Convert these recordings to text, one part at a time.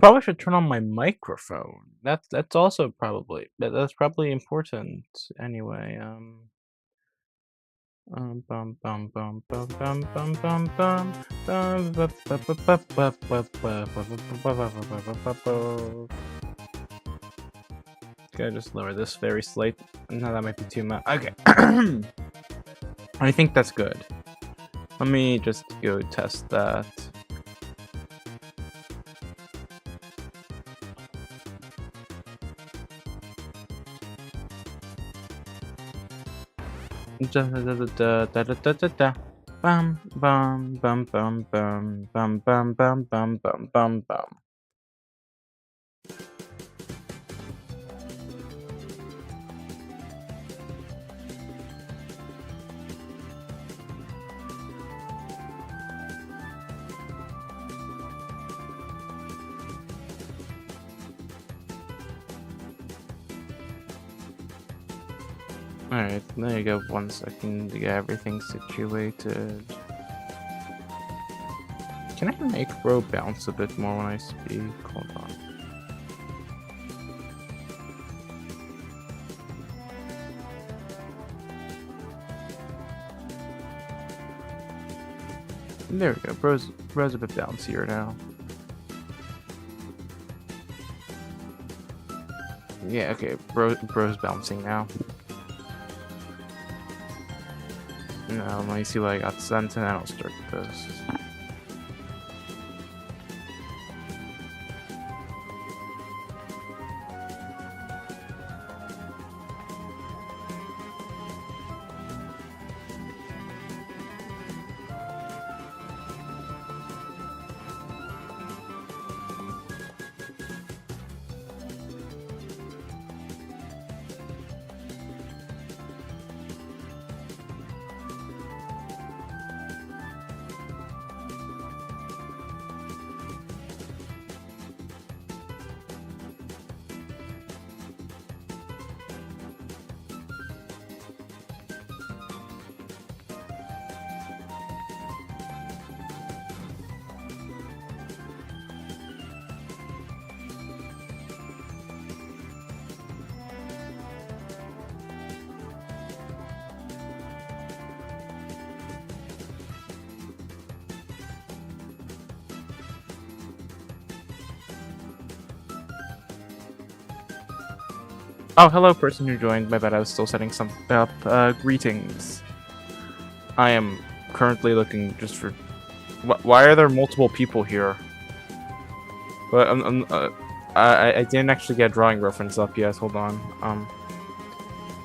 Probably should turn on my microphone. That's also probably that's probably important anyway. Bum bum bum bum bum bum bum bum bum bu- bu- bu- bu- bu- bu- bu- bu- bu- bu- bu- bu- bu- Okay, just lower this very slight. No, that might be too much. Okay. I think that's good. Let me just go test that. Da da da da da da da da da. Bum bum bum bum bum bum bum bum bum bum bum bum. Alright, there you go. 1 second to get everything situated. Can I make Bro bounce a bit more when I speak? Hold on. There we go. Bro's a bit bouncier now. Yeah, okay. Bro's bouncing now. Now let me see what I got sent, and then I'll start this. Oh, hello, person who joined. My bad, I was still setting something up. Greetings. I am currently looking just for. Why are there multiple people here? But I didn't actually get a drawing reference up yet. Hold on.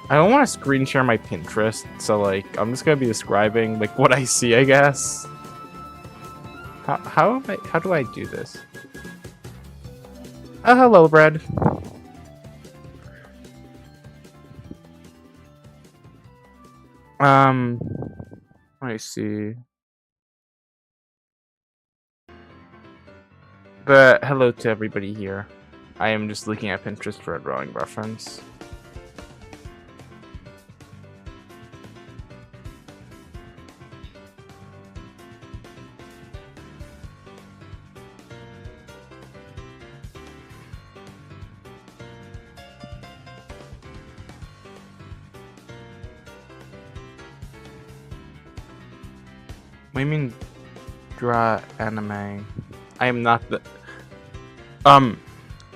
I don't want to screen share my Pinterest, so like I'm just gonna be describing like what I see, I guess. How do I do this? Oh, hello, Brad. Let me see. But hello to everybody here. I am just looking at Pinterest for a drawing reference. What do you mean, draw anime? I am not the.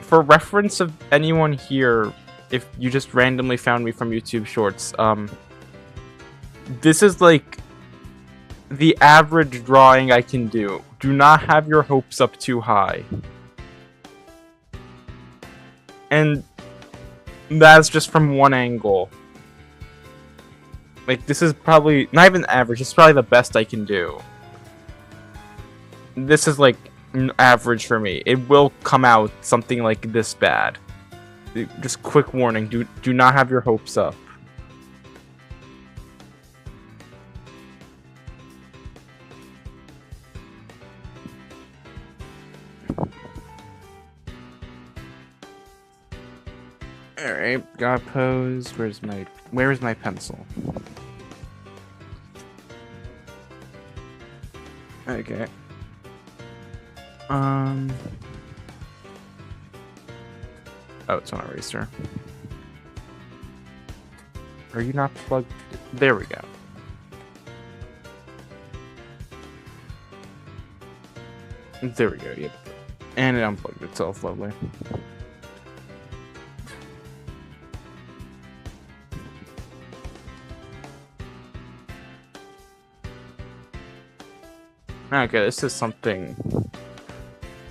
For reference of anyone here, if you just randomly found me from YouTube Shorts, this is like the average drawing I can do. Do not have your hopes up too high. And that's just from one angle. Like, this is probably not even average, it's probably the best I can do. This is like average for me. It will come out something like this bad. Just quick warning, do not have your hopes up. Alright, got pose. Where's my pencil? Okay. Oh, it's an eraser. Are you not plugged? There we go. There we go, yep. And it unplugged itself, lovely. Okay, this is something...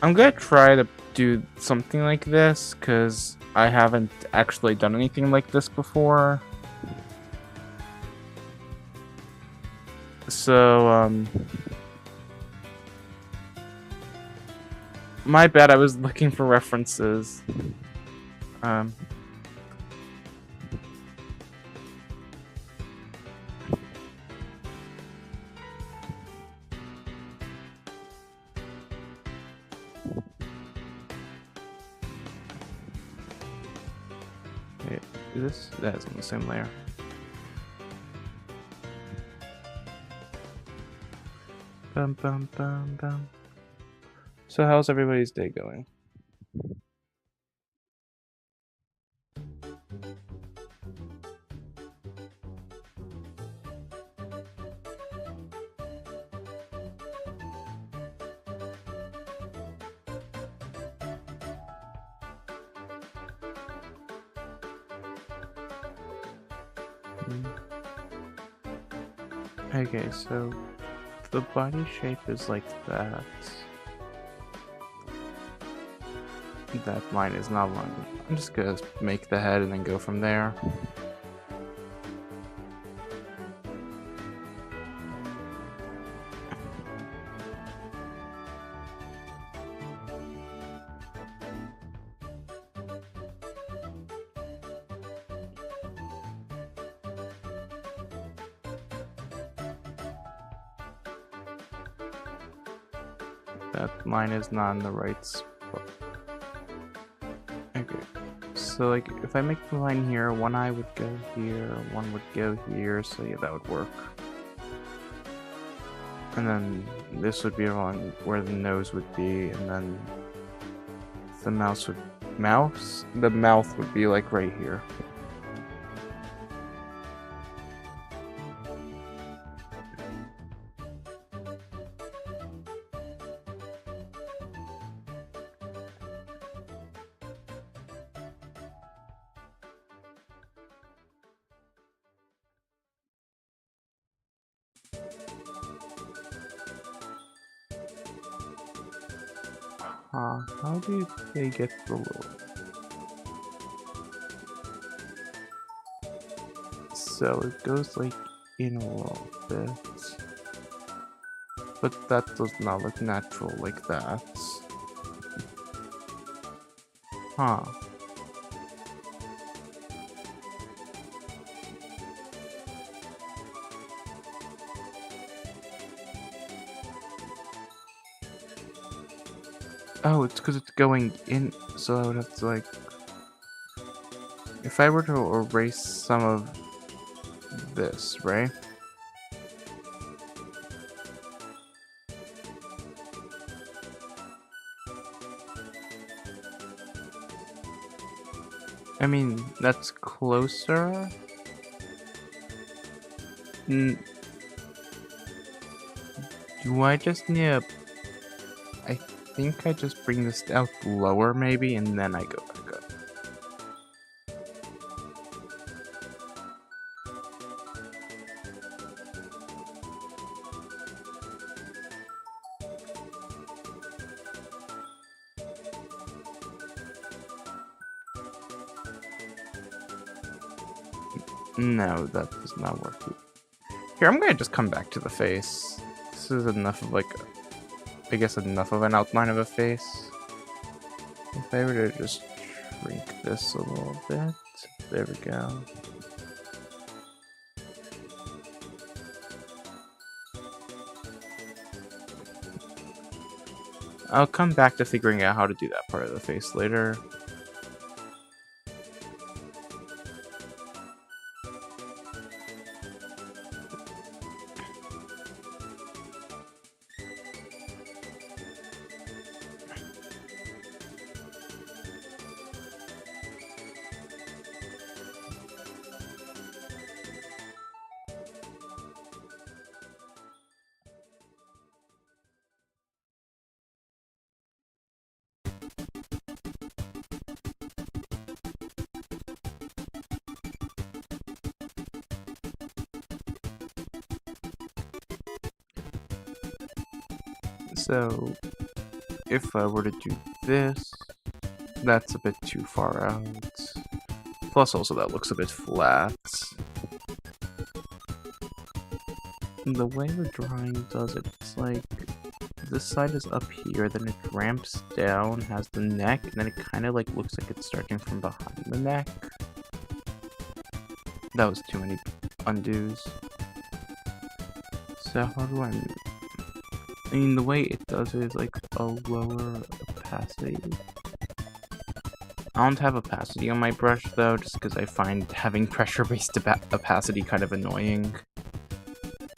I'm gonna try to do something like this, because I haven't actually done anything like this before. So, my bad, I was looking for references. That's on the same layer. Bum bum bum bum. So how's everybody's day going? Okay, so the body shape is like that. That line is not long. I'm just gonna make the head and then go from there. That line is not in the right spot. Okay, so like if I make the line here, one eye would go here, one would go here, so yeah, that would work. And then this would be along where the nose would be, and then the mouth would be like right here. How do they get the little... So it goes like in a little bit. But that does not look natural like that. Huh. Oh, it's because it's going in, so I would have to like... If I were to erase some of this, right? I mean, that's closer. Do I just need a... I think I just bring this out lower maybe, and then I go back up. No, that does not work. Here, I'm gonna just come back to the face. This is enough of like, I guess enough of an outline of a face. If I were to just shrink this a little bit, there we go. I'll come back to figuring out how to do that part of the face later. So, if I were to do this, that's a bit too far out. Plus, also, that looks a bit flat. The way the drawing does it, it's like this side is up here, then it ramps down, has the neck, and then it kind of like looks like it's starting from behind the neck. That was too many undos. So how do I mean, the way it does it is like a lower opacity. I don't have opacity on my brush though, just because I find having pressure-based opacity kind of annoying.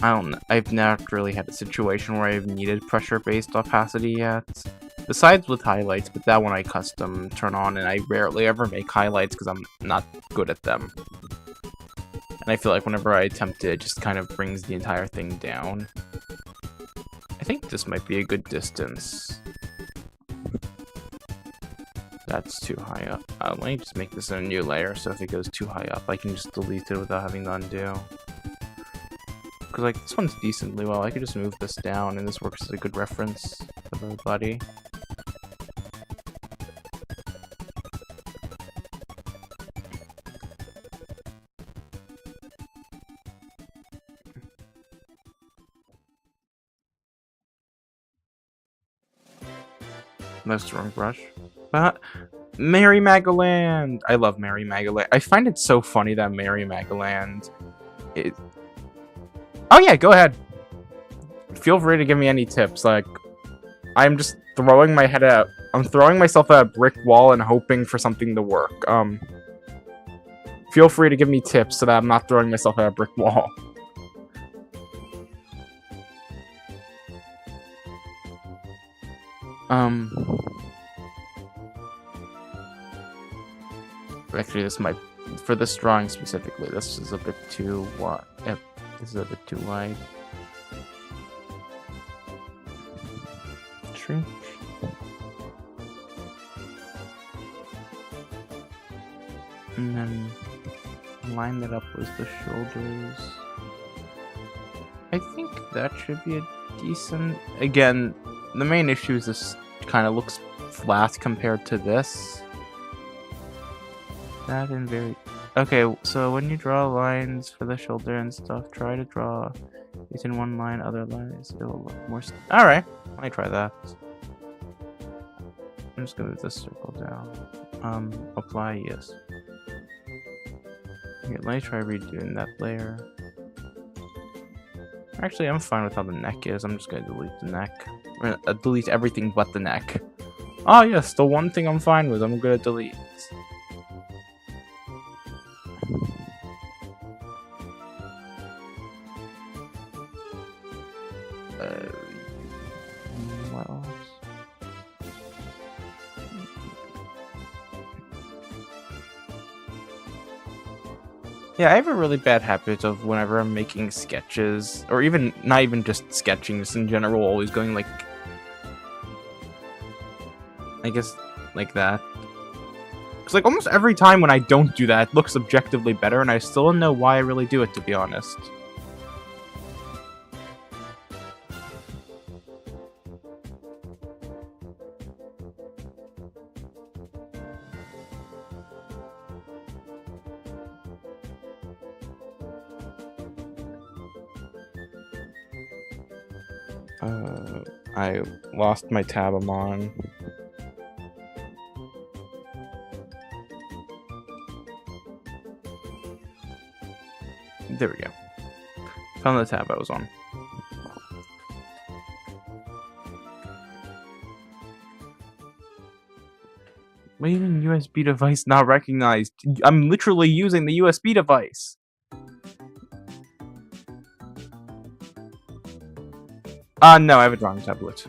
I don't know. I've not really had a situation where I've needed pressure-based opacity yet. Besides with highlights, but that one I custom turn on, and I rarely ever make highlights because I'm not good at them. And I feel like whenever I attempt it just kind of brings the entire thing down. I think this might be a good distance. That's too high up. Let me just make this a new layer, so if it goes too high up, I can just delete it without having to undo. Because, like, this one's decently well. I could just move this down, and this works as a good reference for everybody. That's the wrong brush. Mary Magaland! I love Mary Magaland. I find it so funny that Mary Magaland is... Oh yeah, go ahead. Feel free to give me any tips. Like, I'm just throwing my head out. I'm throwing myself at a brick wall and hoping for something to work. Feel free to give me tips so that I'm not throwing myself at a brick wall. Actually, this might, for this drawing specifically, this is a bit too wide. This is a bit too wide. Shrink. And then line that up with the shoulders. I think that should be a decent... Again, the main issue is this kind of looks flat compared to this. That and very... Okay, so when you draw lines for the shoulder and stuff, try to draw it in one line, other lines. It'll look more... Alright, let me try that. I'm just gonna move this circle down. Apply, yes. Okay, let me try redoing that layer. Actually, I'm fine with how the neck is. I'm just gonna delete the neck. We're gonna delete everything but the neck. Oh yes, the one thing I'm fine with, I'm gonna delete. What else? Yeah, I have a really bad habit of whenever I'm making sketches, or even, not even just sketching, just in general, always going like, I guess, like that. Because like almost every time when I don't do that, it looks objectively better, and I still don't know why I really do it, to be honest. I lost my tab I'm on. There we go. Found the tab I was on. What do you mean USB device not recognized? I'm literally using the USB device. No, I have a drawing tablet.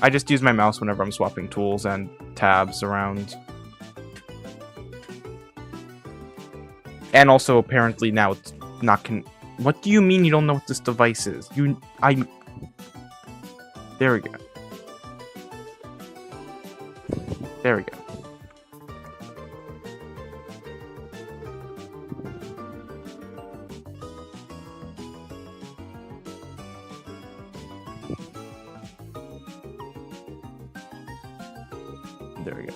I just use my mouse whenever I'm swapping tools and tabs around. And also, apparently now it's not What do you mean you don't know what this device is? There we go. There we go. There we go.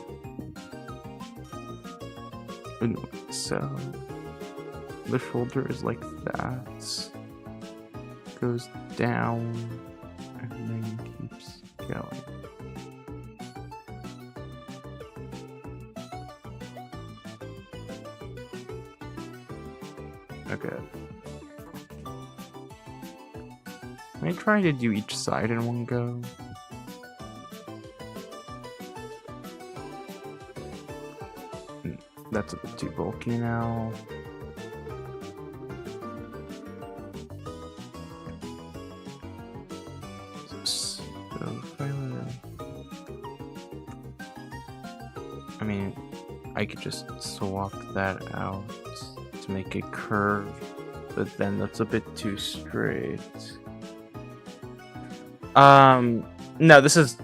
Anyway, so the shoulder is like that. Goes down and then keeps going. Okay. Let me try to do each side in one go. That's a bit too bulky now. So I mean, I could just swap that out to make it curve, but then that's a bit too straight. No, this is,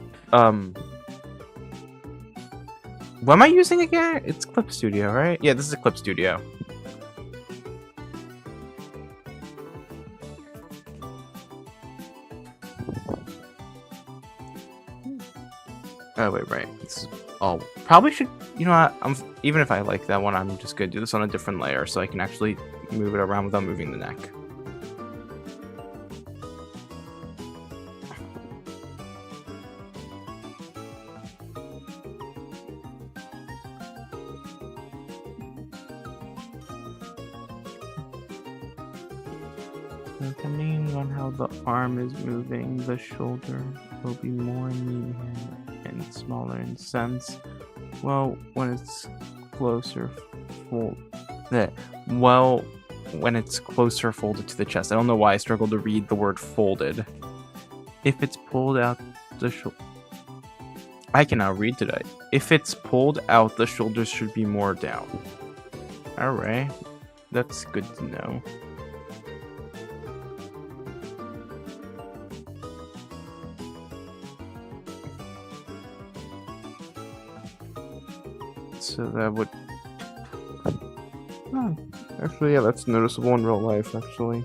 what am I using again? It's Clip Studio, right? Yeah, this is a Clip Studio. Oh, wait, right. This is all, probably should, you know what, even if I like that one, I'm just gonna do this on a different layer so I can actually move it around without moving the neck. Depending on how the arm is moving, the shoulder will be more medium and smaller in sense. Well, when it's closer when it's closer folded to the chest. I don't know why I struggled to read the word folded. If it's pulled out the shoulder, I cannot read today. If it's pulled out, the shoulders should be more down. Alright, that's good to know. So that would... Oh, actually, yeah, that's noticeable in real life, actually.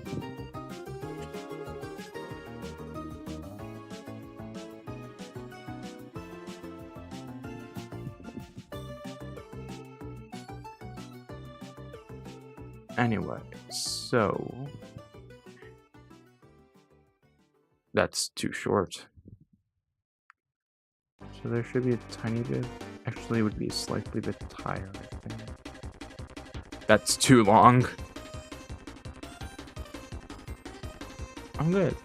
Anyway, so... That's too short. So there should be a tiny bit. Actually, it would be a slightly bit higher, I think. That's too long. I'm good.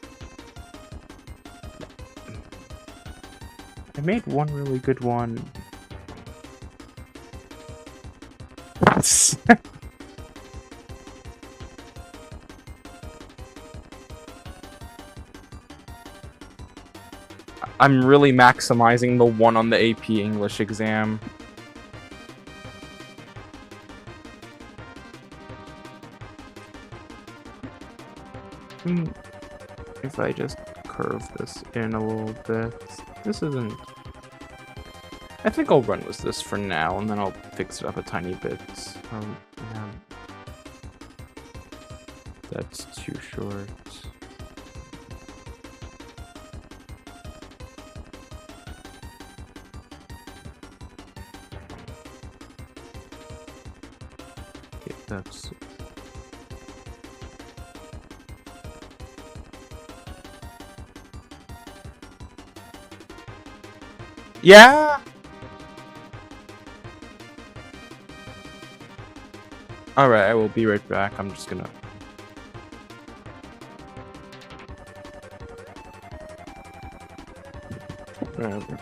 I made one really good one. I'm really maximizing the one on the AP English exam. If I just curve this in a little bit, this isn't... I think I'll run with this for now, and then I'll fix it up a tiny bit. Yeah. That's too short. Okay, that's... Yeah! Alright, I will be right back. I'm just gonna... Whatever.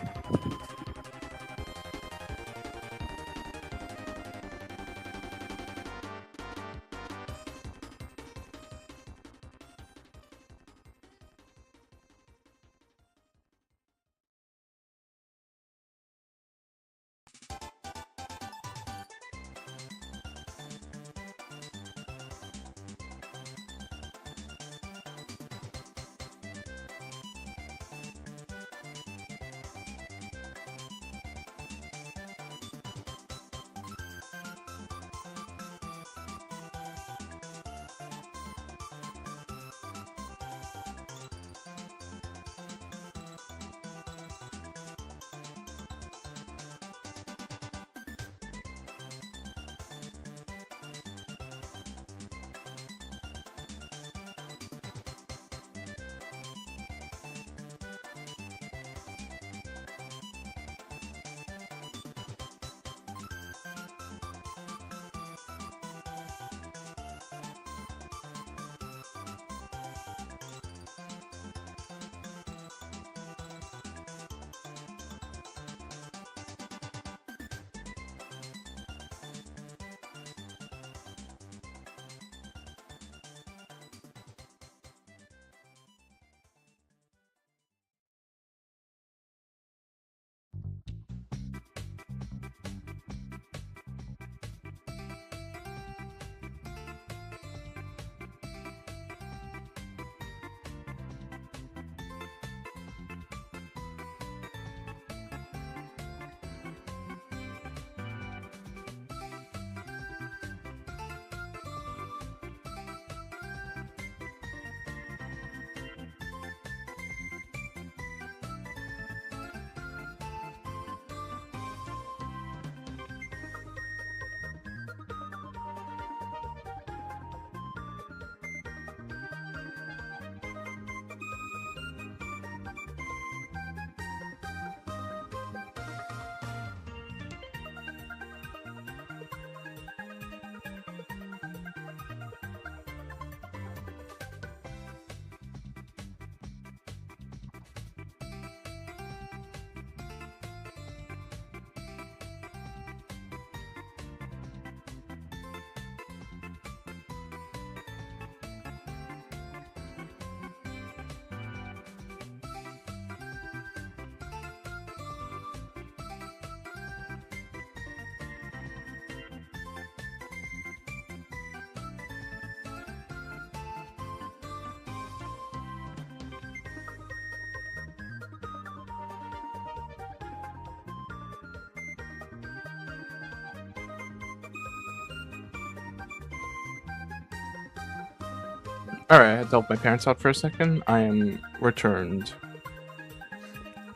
Alright, I had to help my parents out for a second. I am returned.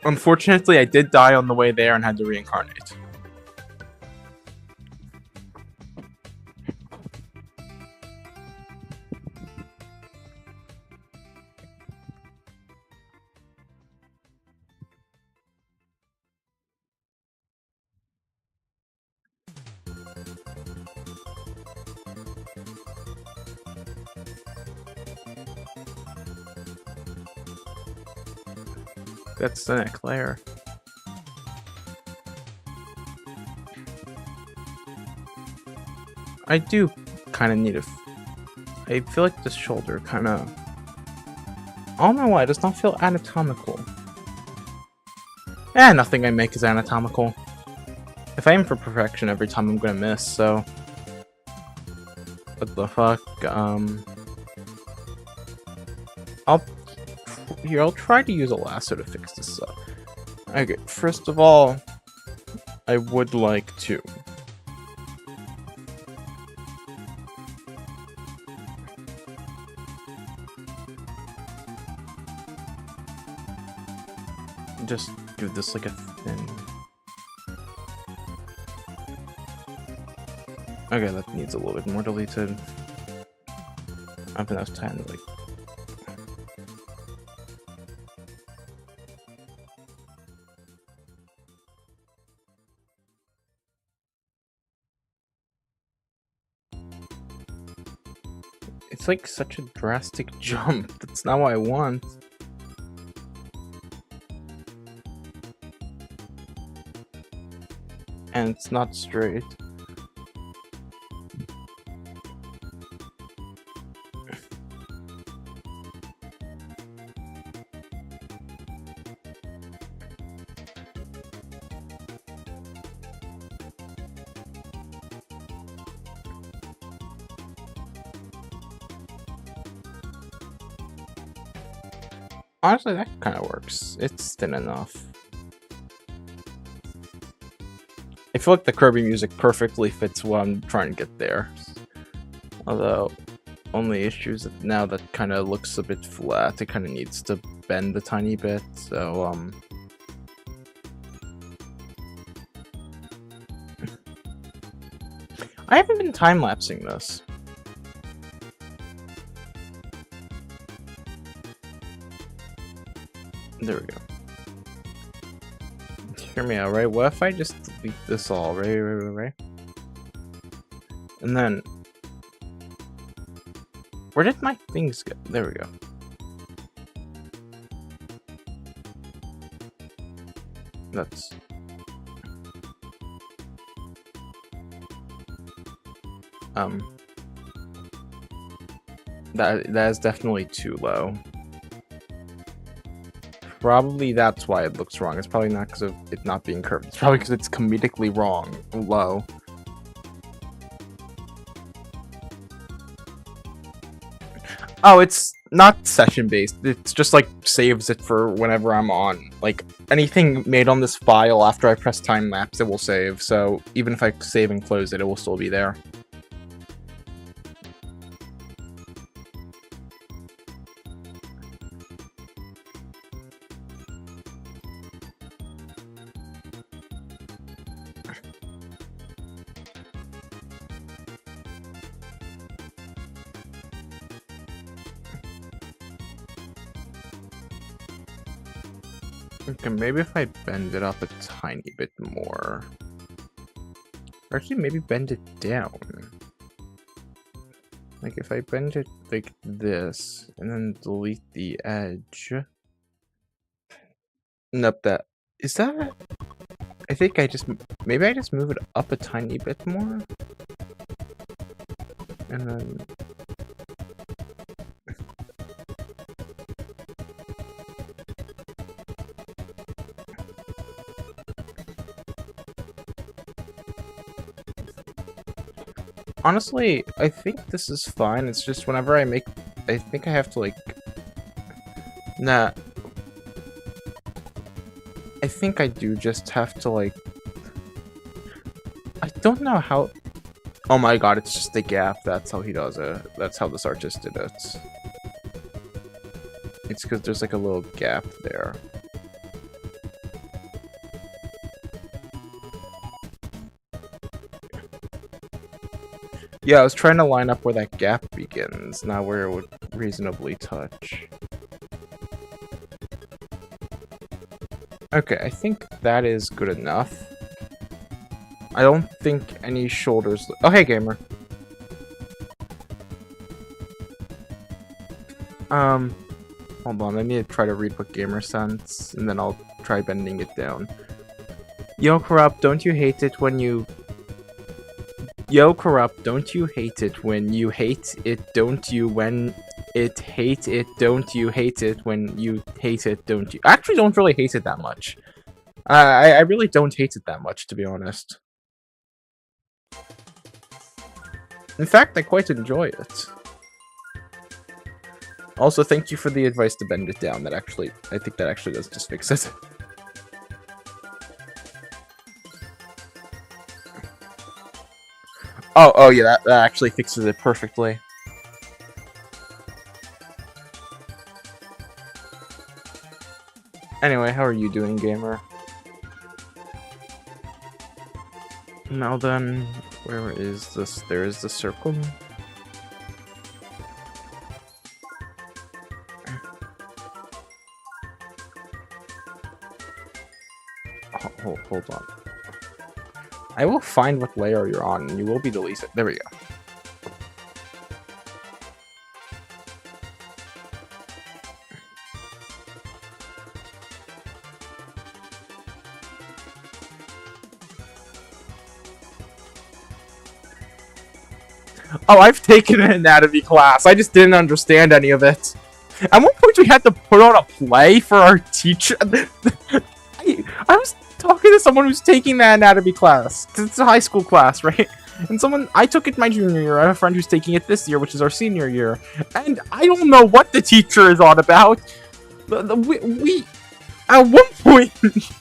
Unfortunately, I did die on the way there and had to reincarnate. That's the next layer. I do kind of need I feel like this shoulder kind of... I don't know why, it does not feel anatomical. Nothing I make is anatomical. If I aim for perfection every time, I'm gonna miss, so... What the fuck? I'll try to use a lasso to fix this up. Okay, first of all, I would like to... just do this like a thin... Okay, that needs a little bit more deleted. I have enough time to like... It's like such a drastic jump. That's not what I want. And it's not straight. Honestly, that kind of works. It's thin enough. I feel like the Kirby music perfectly fits what I'm trying to get there. Although, only issues that now that kind of looks a bit flat. It kind of needs to bend a tiny bit, so, I haven't been time-lapsing this. There we go. Hear me out, right? What if I just delete this all, right? And then... Where did my things go? There we go. That's... That is definitely too low. Probably that's why it looks wrong. It's probably not because of it not being curved. It's probably because it's comedically wrong, low. Oh, it's not session-based. It's just, like, saves it for whenever I'm on. Like, anything made on this file after I press time-lapse, it will save. So, even if I save and close it, it will still be there. Okay, maybe if I bend it up a tiny bit more. Or actually, maybe bend it down. Like, if I bend it like this, and then delete the edge. Nope, is that... I think maybe I just move it up a tiny bit more? And then... Honestly, I think this is fine. It's just whenever I think I have to, like... Nah. I think I do just have to, like... I don't know how... Oh my god, it's just a gap. That's how he does it. That's how this artist did it. It's because there's like a little gap there. Yeah, I was trying to line up where that gap begins, not where it would reasonably touch. Okay, I think that is good enough. I don't think any shoulders... Oh, hey, gamer. Hold on, let me try to read what gamer sends, and then I'll try bending it down. Yo, Corrupt, don't you hate it when you... Yo, Corrupt, don't you hate it when you hate it, don't you, when it hate it, don't you hate it when you hate it, don't you? I actually don't really hate it that much. I really don't hate it that much, to be honest. In fact, I quite enjoy it. Also, thank you for the advice to bend it down. That actually, I think that actually does just fix it. Oh yeah, that actually fixes it perfectly. Anyway, how are you doing, gamer? Now then, where is this? There is the circle. Hold on. I will find what layer you're on, and you will be deleted. There we go. Oh, I've taken an anatomy class. I just didn't understand any of it. At one point, we had to put on a play for our teacher. I was talking to someone who's taking that anatomy class. It's a high school class, right? And I took it my junior year. I have a friend who's taking it this year, which is our senior year. And I don't know what the teacher is on about. We at one point... This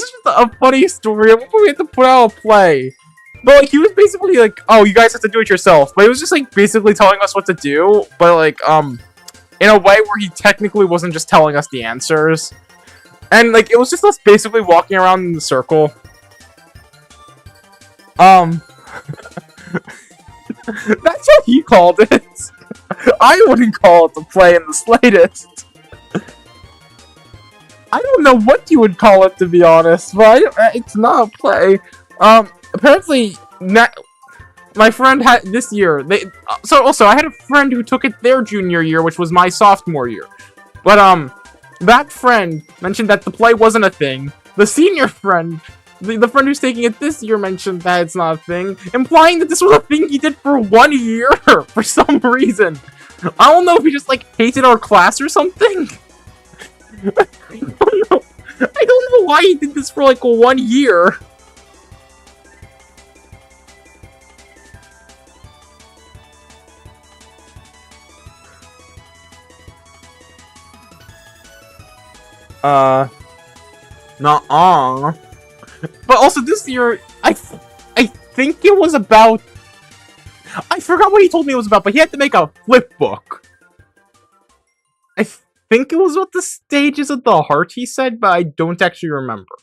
is just a funny story. At one point, we had to put out a play. But, like, he was basically like, oh, you guys have to do it yourself. But he was just, like, basically telling us what to do. But, like, in a way where he technically wasn't just telling us the answers. And, like, it was just us basically walking around in the circle. That's what he called it. I wouldn't call it the play in the slightest. I don't know what you would call it, to be honest, but it's not a play. Apparently, my friend had this year. Also, I had a friend who took it their junior year, which was my sophomore year. But that friend mentioned that the play wasn't a thing. The senior friend, the friend who's taking it this year, mentioned that it's not a thing, implying that this was a thing he did for 1 year for some reason. I don't know if he just like hated our class or something. I don't know why he did this for like 1 year. Nuh-uh. But also this year, I think it was about... I forgot what he told me it was about, but he had to make a flip book. I think it was what the stages of the heart he said, but I don't actually remember.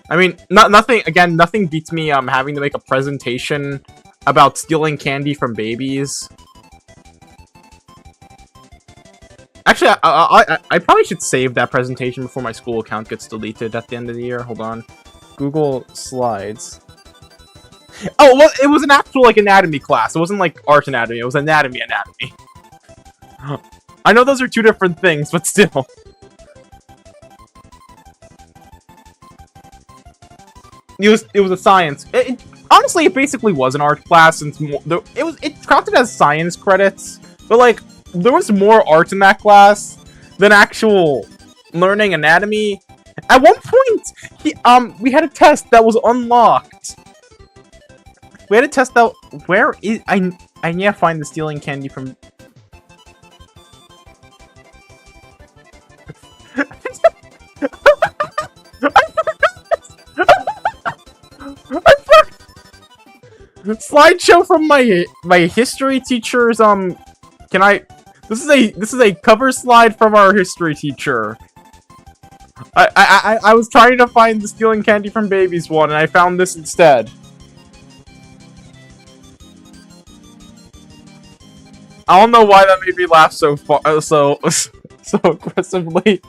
I mean, nothing beats me having to make a presentation about stealing candy from babies. Actually, I probably should save that presentation before my school account gets deleted at the end of the year. Hold on. Google Slides. Oh, well, it was an actual, like, anatomy class. It wasn't, like, art anatomy. It was anatomy. I know those are two different things, but still. It was a science. Honestly, it basically was an art class, since it counted as science credits, but, like, there was more art in that class than actual learning anatomy. At one point, we had a test that was unlocked. We had a test that... Where is... I need to find the stealing candy from... Slideshow from my history teacher's can I this is a cover slide from our history teacher. I was trying to find the stealing candy from babies one and I found this instead. I don't know why that made me laugh so so aggressively.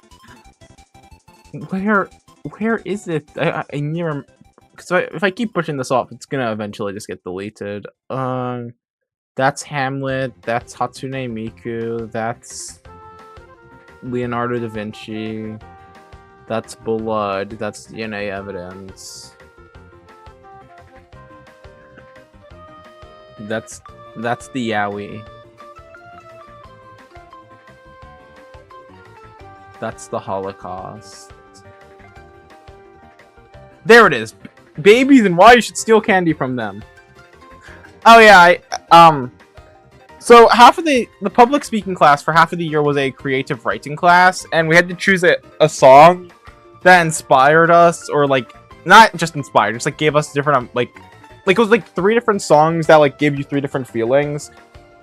Where is it? I near, because if I keep pushing this off, it's gonna eventually just get deleted. That's Hamlet. That's Hatsune Miku. That's Leonardo da Vinci. That's Blood. That's DNA evidence. That's the Yowie. That's the Holocaust. There it is. Babies and why you should steal candy from them. Oh yeah, so half of the public speaking class for half of the year was a creative writing class, and we had to choose a song that inspired us, or like not just inspired, just like gave us different like it was like 3 different songs that like gave you 3 different feelings.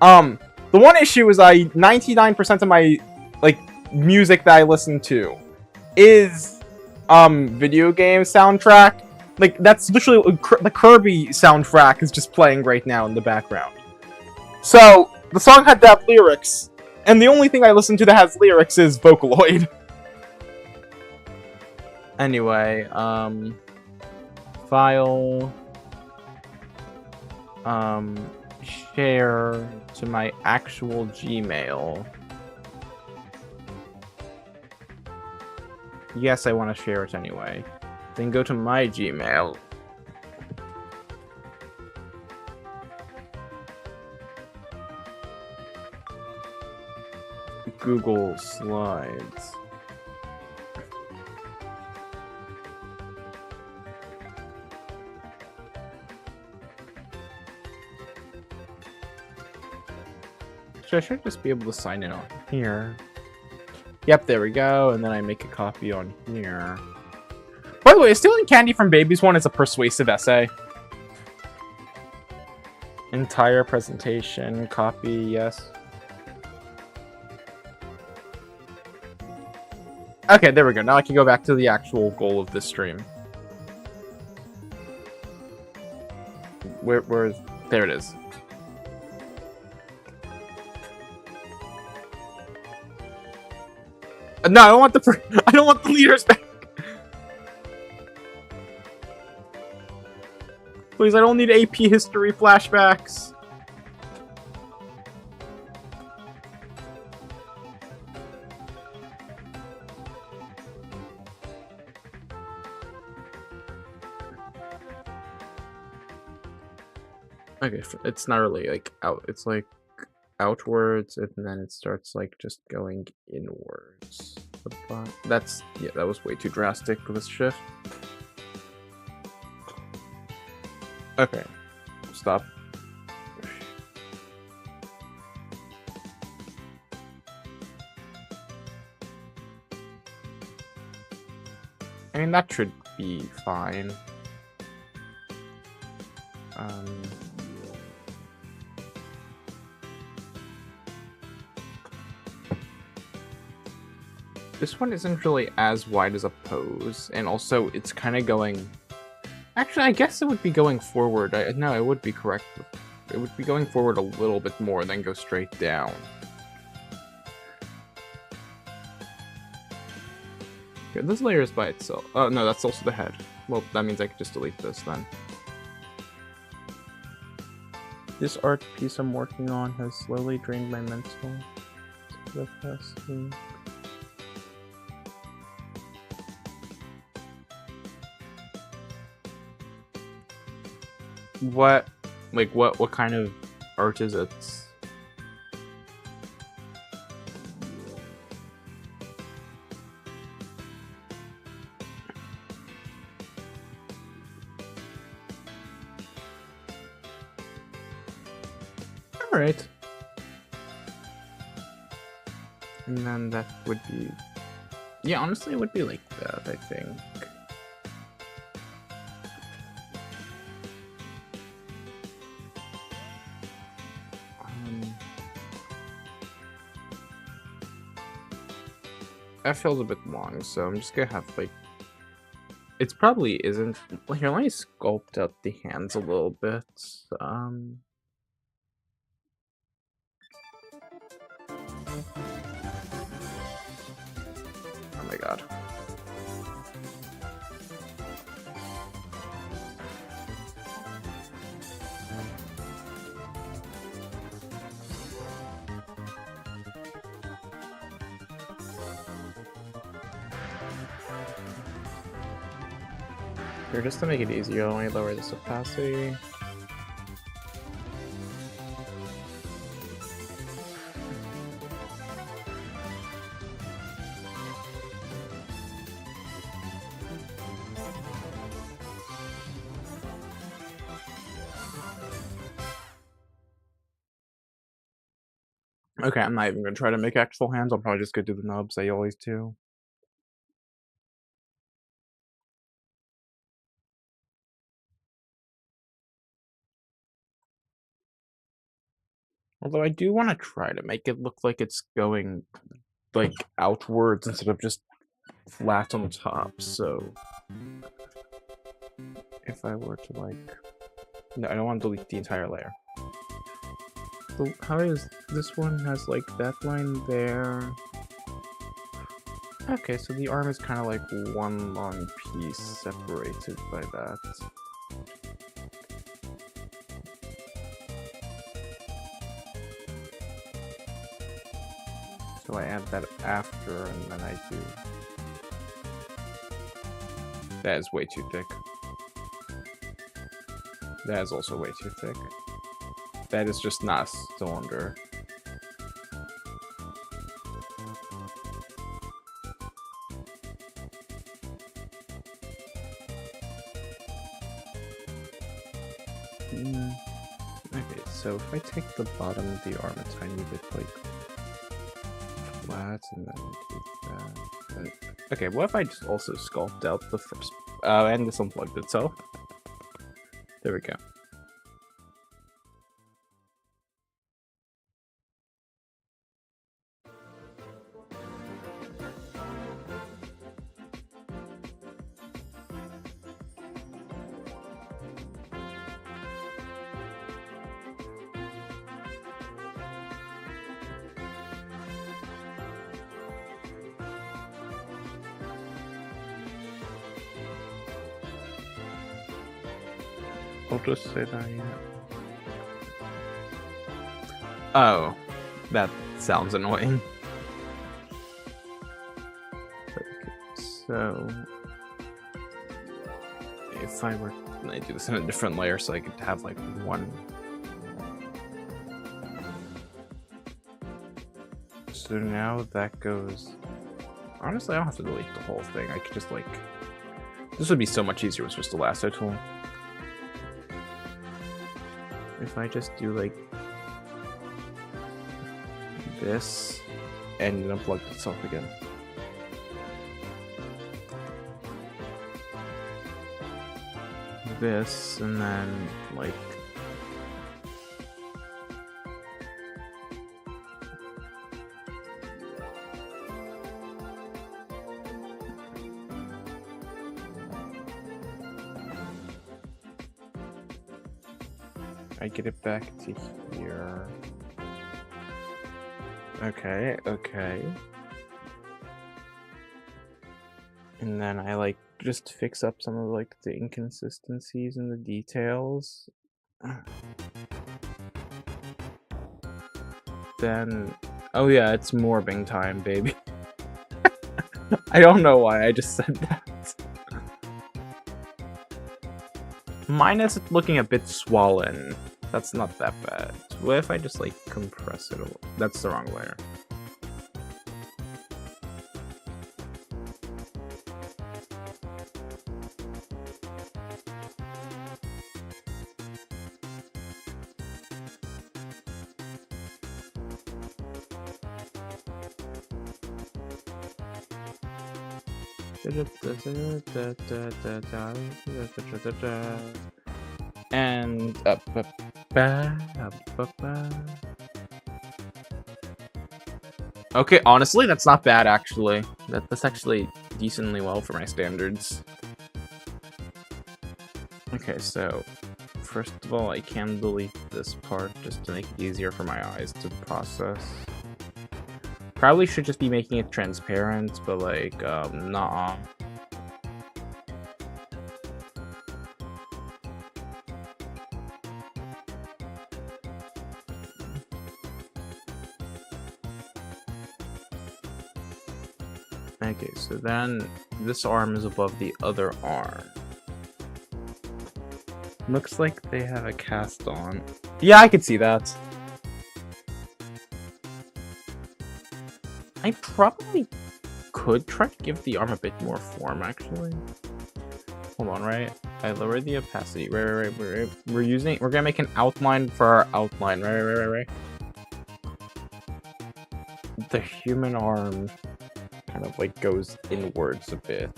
The one issue is 99% of my like music that I listen to is video game soundtrack. Like that's literally the Kirby soundtrack is just playing right now in the background. So the song had to have lyrics, and the only thing I listen to that has lyrics is Vocaloid. Anyway, file, share to my actual Gmail. Yes, I want to share it anyway. Then go to my Gmail. Google Slides. So I should just be able to sign in on here. Yep, there we go, and then I make a copy on here. By the way, stealing candy from babies one is a persuasive essay. Entire presentation, copy, yes. Okay, there we go. Now I can go back to the actual goal of this stream. Where's... There it is. No, I don't want the I don't want the leaders back. Please, I don't need AP history flashbacks. Okay, it's not really like out. It's like outwards, and then it starts like just going inwards. That's, yeah, that was way too drastic for this shift. Okay, stop. I mean, that should be fine. This one isn't really as wide as a pose, and also it's kind of going... Actually, I guess it would be going forward. No, it would be correct. It would be going forward a little bit more, and then go straight down. Okay, this layer is by itself. Oh, no, that's also the head. Well, that means I could just delete this then. This art piece I'm working on has slowly drained my mental capacity. What, like, what kind of art is it? Alright. And then that would be... Yeah, honestly, it would be like that, I think. that feels a bit long, so I'm just gonna have like. It probably isn't. Well, here, let me sculpt out the hands a little bit. Oh my god. Here, just to make it easier, let me lower this opacity. Okay, I'm not even gonna try to make actual hands. I'm probably just gonna do the nubs I always do. Although I do want to try to make it look like it's going like outwards instead of just flat on the top. So if I were to like, no, I don't want to delete the entire layer. So how is this one has like that line there? Okay, so the arm is kind of like one long piece separated by that. So I add that after, and then I do. That is way too thick. That is also way too thick. That is just not a cylinder. Okay, so if I take the bottom of the arm a tiny bit like flat and then do that. And, okay, what if I just also sculpt out the first and this unplugged itself? There we go. I'll just say that, yeah. Oh, that sounds annoying. Okay, so if I were to do this in a different layer so I could have like one. So now that goes. Honestly, I don't have to delete the whole thing. I could just like. This would be so much easier with just a lasso tool. If I just do like this and then unplug itself again. This and then like I get it back to here. Okay, okay. And then I like just fix up some of like the inconsistencies in the details. Then, oh yeah, it's morbing time, baby. I don't know why I just said that. Minus it looking a bit swollen. That's not that bad. What if I just like compress it a little? That's the wrong layer. And Okay, honestly, that's not bad, actually. That's actually decently well for my standards. Okay, so first of all, I can delete this part just to make it easier for my eyes to process. Probably should just be making it transparent, but like, nah. Okay, so then this arm is above the other arm. Looks like they have a cast on. Yeah, I could see that. I probably could try to give the arm a bit more form, actually. Hold on, right? I lowered the opacity. Right. We're gonna make an outline for our outline. Right. The human arm kind of like goes inwards a bit.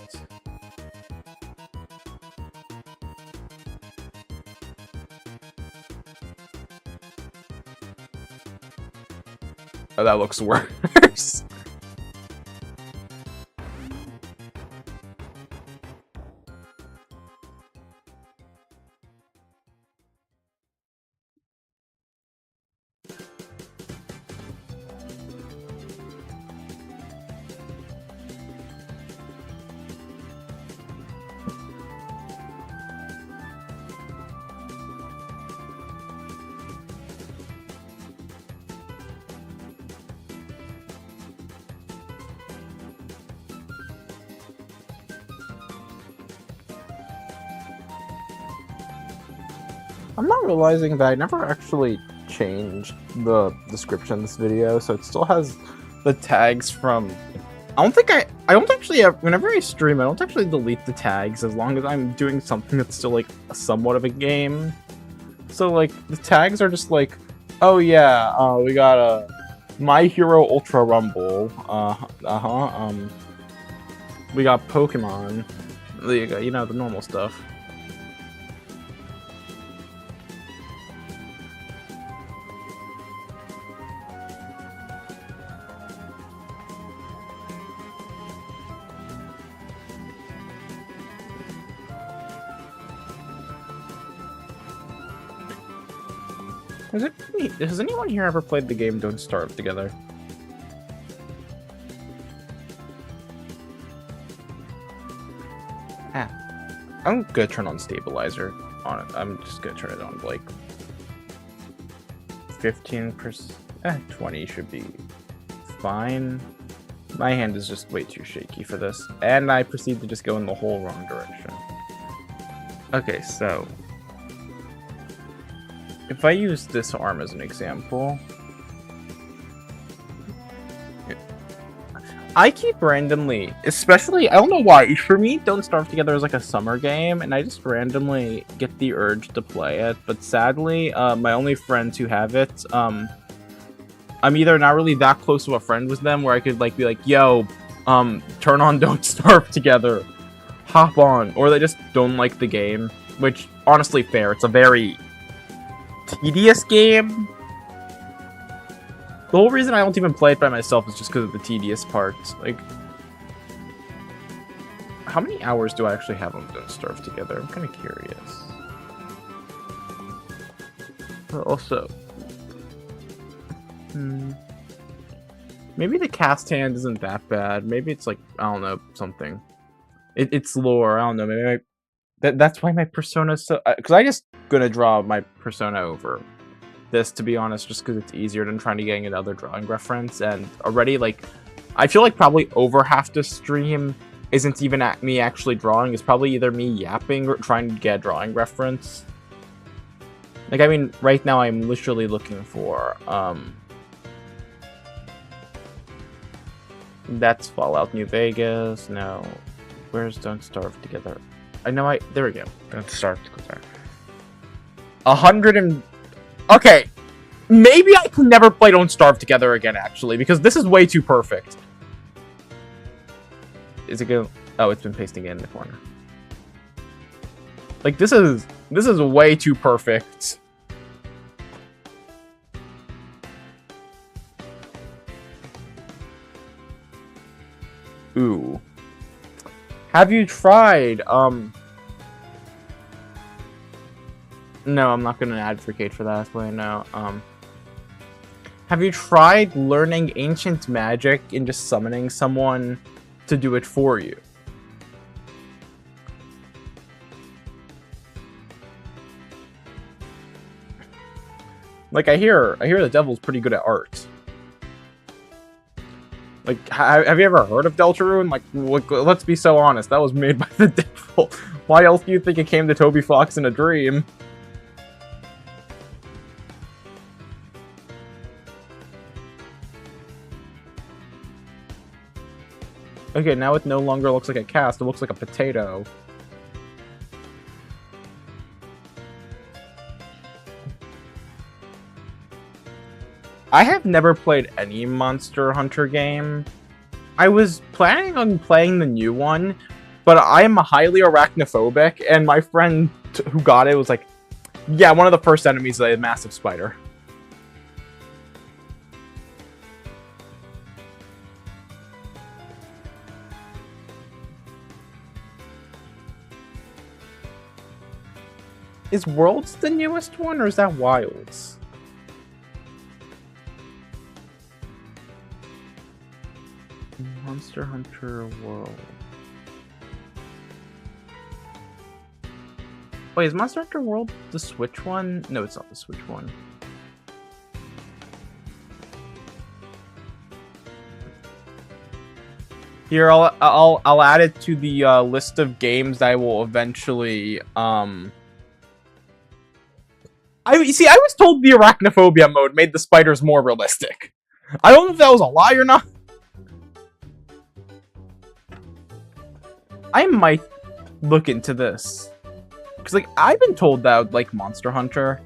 Oh, that looks worse. I'm not realizing that I never actually changed the description of this video, so it still has the tags from... I don't actually have, whenever I stream, I don't actually delete the tags as long as I'm doing something that's still like somewhat of a game. So like, the tags are just like, oh yeah, we got a My Hero Ultra Rumble, we got Pokemon, you know, the normal stuff. Has anyone here ever played the game Don't Starve Together? I'm gonna turn on stabilizer on it. I'm just gonna turn it on like 15%. 20 should be fine. My hand is just way too shaky for this, and I proceed to just go in the whole wrong direction. Okay, so if I use this arm as an example, I keep randomly, especially, I don't know why, for me, Don't Starve Together is like a summer game, and I just randomly get the urge to play it, but sadly, my only friends who have it, I'm either not really that close of a friend with them where I could like be like, yo, turn on Don't Starve Together, hop on, or they just don't like the game, which, honestly, fair, it's a very tedious game. The whole reason I don't even play it by myself is just because of the tedious parts. Like, how many hours do I actually have on Don't Starve Together? I'm kind of curious. But also, maybe the cast hand isn't that bad. Maybe it's like, I don't know, something. It's lore. I don't know. Maybe that's why my persona's so. Because I just gonna draw my persona over this, to be honest, just because it's easier than trying to get another drawing reference. And already, like, I feel like probably over half the stream isn't even at me actually drawing. It's probably either me yapping or trying to get a drawing reference. Like, I mean, right now I'm literally looking for, that's Fallout New Vegas. No. Where's Don't Starve Together? I know there we go. Don't Starve Together. 100 and... Okay, maybe I can never play Don't Starve Together again, actually, because this is way too perfect. Is it good? Oh, it's been pasting it in the corner. Like, this is way too perfect. Ooh. Have you tried, No, I'm not gonna advocate for that way, no. Have you tried learning ancient magic and just summoning someone to do it for you? Like, I hear the devil's pretty good at art. Like, have you ever heard of Deltarune? Like, let's be so honest, that was made by the devil. Why else do you think it came to Toby Fox in a dream? Okay, now it no longer looks like a cast, it looks like a potato. I have never played any Monster Hunter game. I was planning on playing the new one, but I am highly arachnophobic, and my friend who got it was like, yeah, one of the first enemies is a massive spider. Is Worlds the newest one, or is that Wilds? Monster Hunter World. Wait, is Monster Hunter World the Switch one? No, it's not the Switch one. Here, I'll add it to the list of games that I will eventually I was told the arachnophobia mode made the spiders more realistic. I don't know if that was a lie or not. I might look into this. Because, like, I've been told that I would like Monster Hunter.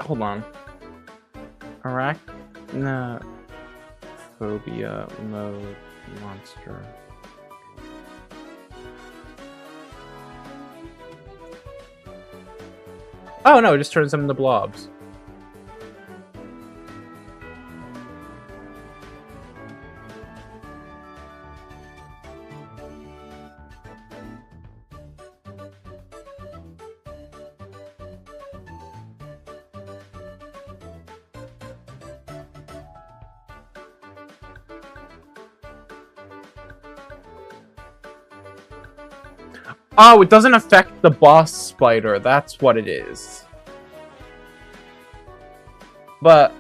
Hold on. Arachnophobia mode monster. Oh no, it just turns them into blobs. Oh, it doesn't affect the boss spider. That's what it is. But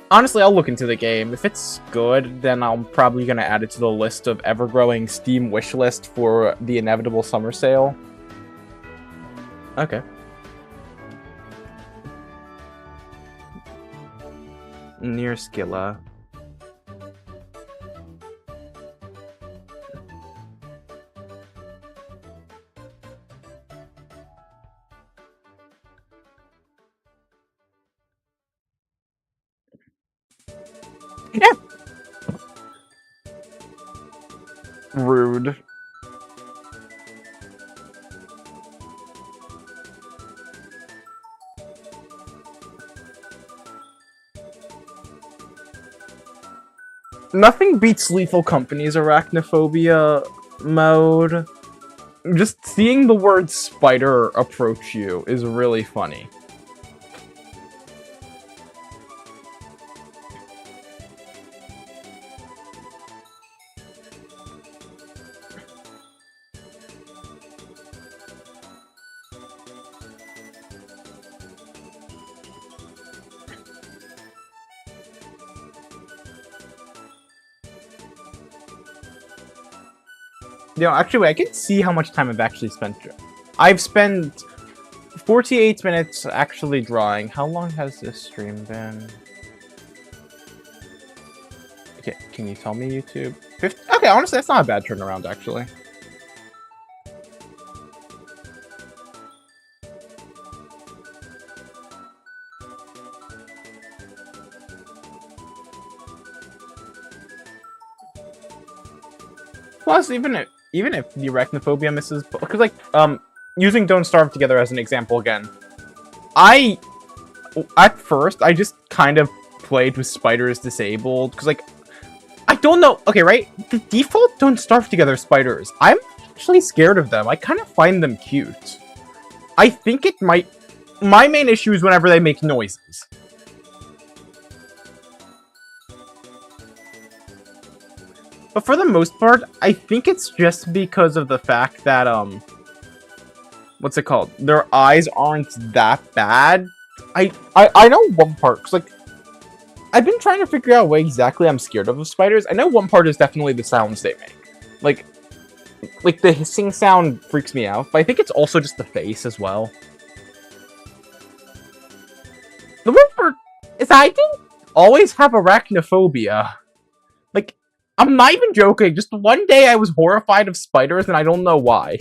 honestly, I'll look into the game. If it's good, then I'm probably going to add it to the list of ever-growing Steam wishlist for the inevitable summer sale. Okay. Near Skilla. Yeah. Rude. Nothing beats Lethal Company's arachnophobia mode. Just seeing the word spider approach you is really funny. You know, actually, wait, I can see how much time I've actually spent. I've spent 48 minutes actually drawing. How long has this stream been? Okay, can you tell me, YouTube? 50? Okay, honestly, that's not a bad turnaround, actually. Plus, even if the arachnophobia misses, because like using Don't Starve Together as an example again, I at first, I just kind of played with spiders disabled, because, like, I don't know. Okay, right? The default don't starve together spiders. I'm actually scared of them. I kind of find them cute. I think it might... My main issue is whenever they make noises. But for the most part, I think it's just because of the fact that, what's it called? Their eyes aren't that bad. I know one part, because, like, I've been trying to figure out what exactly I'm scared of spiders. I know one part is definitely the sounds they make. Like the hissing sound freaks me out, but I think it's also just the face as well. The worst part is I didn't always have arachnophobia. Like, I'm not even joking. Just one day I was horrified of spiders, and I don't know why.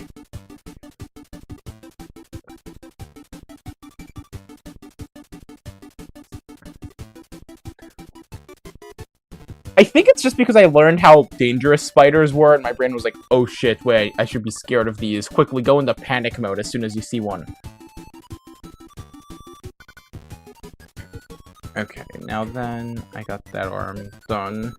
I think it's just because I learned how dangerous spiders were, and my brain was like, oh shit, wait, I should be scared of these. Quickly go into panic mode as soon as you see one. Okay, now then, I got that arm done.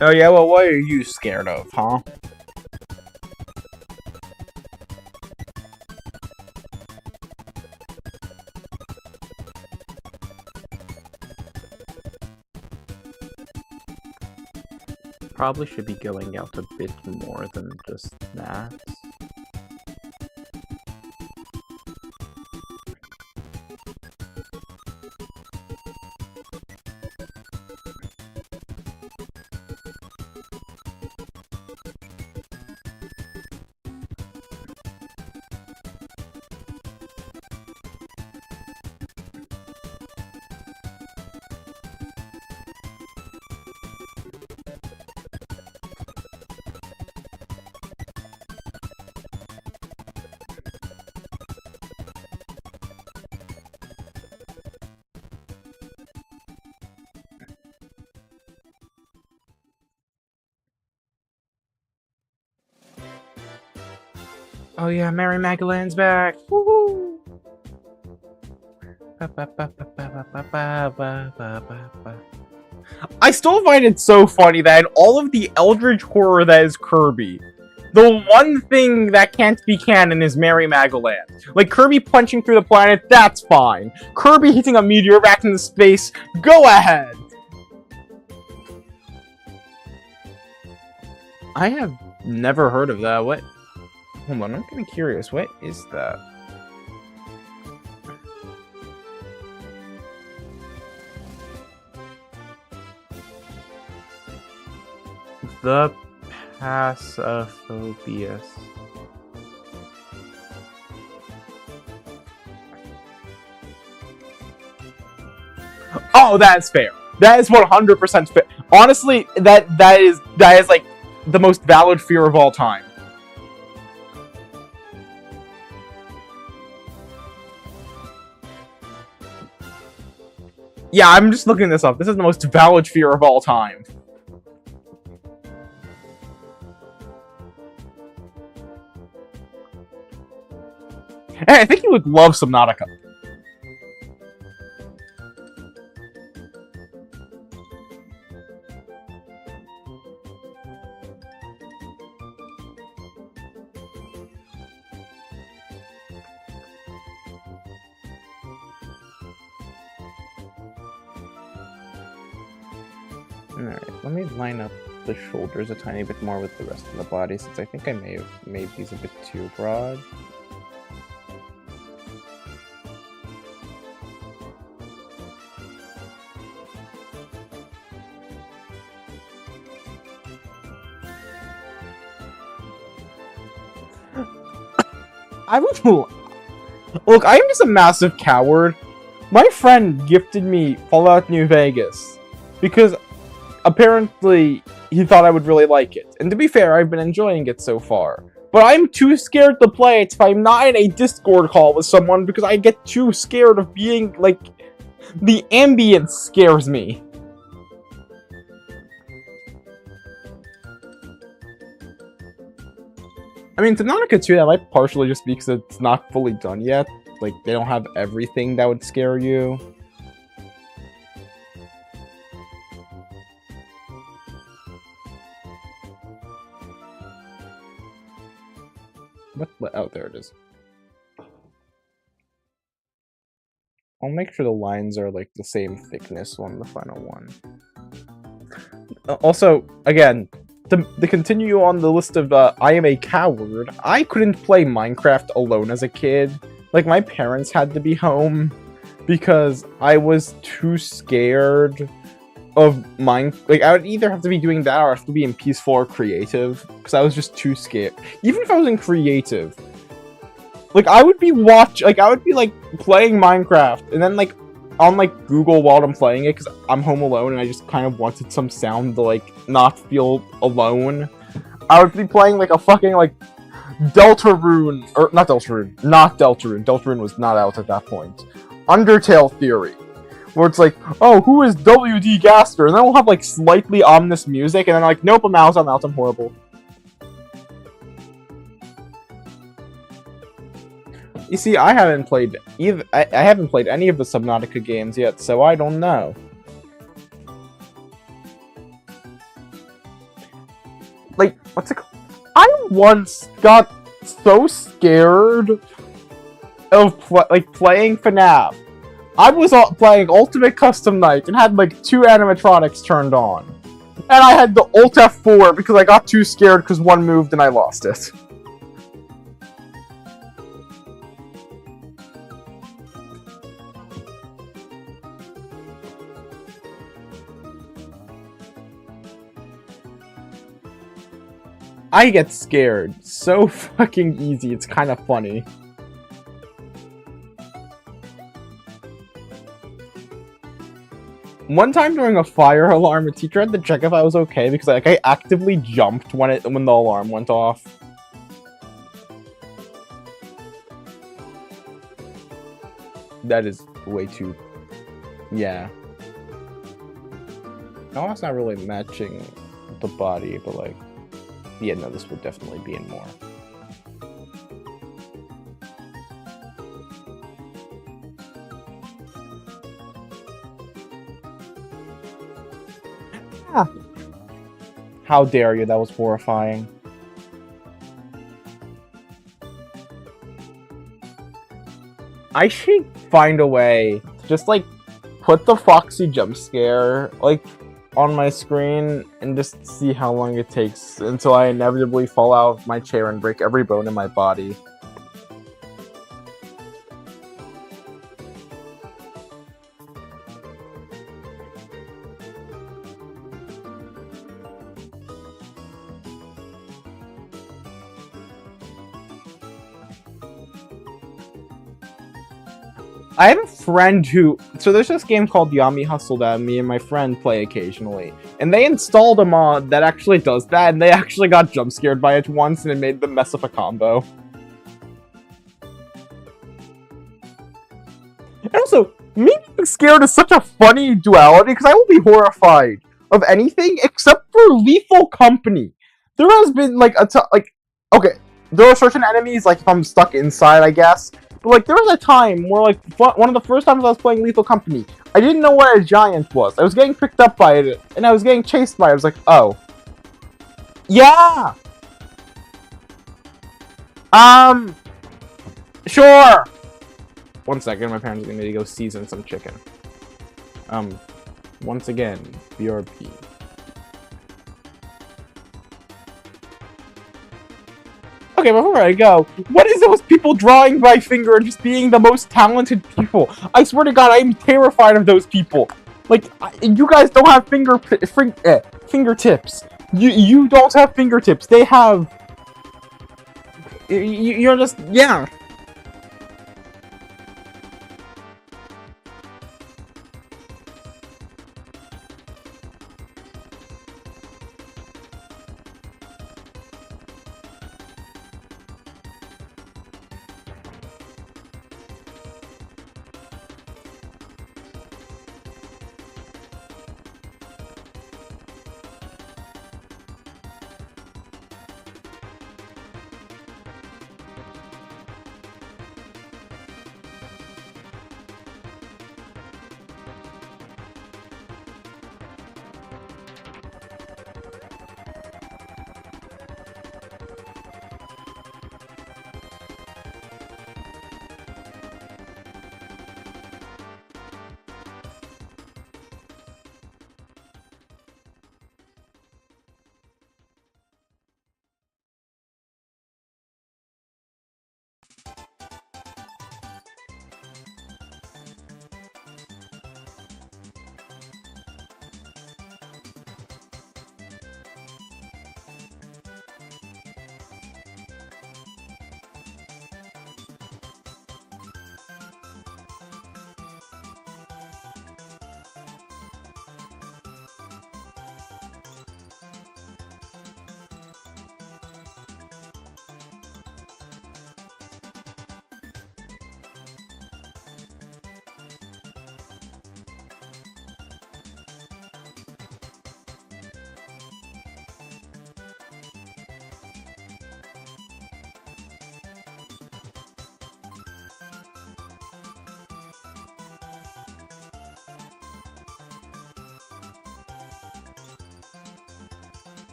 Oh yeah, well, what are you scared of, huh? Probably should be going out a bit more than just that. Oh yeah, Mary Magdalene's back! Woohoo! I still find it so funny that in all of the Eldritch horror that is Kirby, the one thing that can't be canon is Mary Magdalene. Like, Kirby punching through the planet, that's fine. Kirby hitting a meteor back into space, go ahead! I have never heard of that. What? Hold on, I'm kind of curious. What is that? The Passaphobius. Oh, that's fair. That is 100% fair. Honestly, that is like the most valid fear of all time. Yeah, I'm just looking this up. This is the most valid fear of all time. Hey, I think you would love Subnautica. Alright, let me line up the shoulders a tiny bit more with the rest of the body, since I think I may have made these a bit too broad. Look, I am just a massive coward. My friend gifted me Fallout New Vegas because apparently he thought I would really like it. And to be fair, I've been enjoying it so far. But I'm too scared to play it if I'm not in a Discord call with someone because I get too scared of being, like, The ambience scares me. I mean, Subnautica 2, that might partially just be because it's not fully done yet. Like, they don't have everything that would scare you. What? Oh, there it is. I'll make sure the lines are like the same thickness on the final one. Also, again, to continue on the list of I am a coward, I couldn't play Minecraft alone as a kid. Like, my parents had to be home because I was too scared of like, I would either have to be doing that or have to be in peaceful or creative, because I was just too scared. Even if I was in creative, like, I would be like playing Minecraft, and then like on like Google while I'm playing it, because I'm home alone and I just kind of wanted some sound to like not feel alone. I would be playing like a fucking like Deltarune, or not Deltarune. Deltarune was not out at that point. Undertale Theory, where it's like, oh, who is W.D. Gaster? And then we'll have like slightly ominous music, and then like, nope, I'm out, I'm horrible. You see, I haven't played either. I haven't played any of the Subnautica games yet, so I don't know. Like, what's it called? I once got so scared of playing FNAF. I was playing Ultimate Custom Night and had like 2 animatronics turned on. And I had the Alt F4 because I got too scared because one moved and I lost it. I get scared so fucking easy, it's kind of funny. One time during a fire alarm, a teacher had to check if I was okay because like I actively jumped when the alarm went off. That is way too... yeah. No, it's not really matching the body, but like... yeah, no, this would definitely be in more. Ah. How dare you, that was horrifying. I should find a way to just, like, put the Foxy jump scare, like, on my screen and just see how long it takes until I inevitably fall out of my chair and break every bone in my body. I have a friend who... so there's this game called Yami Hustle that me and my friend play occasionally. And they installed a mod that actually does that, and they actually got jump scared by it once, and it made them mess up a combo. And also, me being scared is such a funny duality, because I will be horrified of anything except for Lethal Company. There has been, like, okay, there are certain enemies, like, if I'm stuck inside, I guess. But, like, there was a time where, like, one of the first times I was playing Lethal Company, I didn't know what a giant was. I was getting picked up by it, and I was getting chased by it. I was like, oh. Yeah! Sure! 1 second, my parents are gonna need to go season some chicken. Once again, BRB. Okay, before I go, what is those people drawing by finger and just being the most talented people? I swear to God, I am terrified of those people. Like, you guys don't have fingertips. You don't have fingertips. They have... You're just... yeah.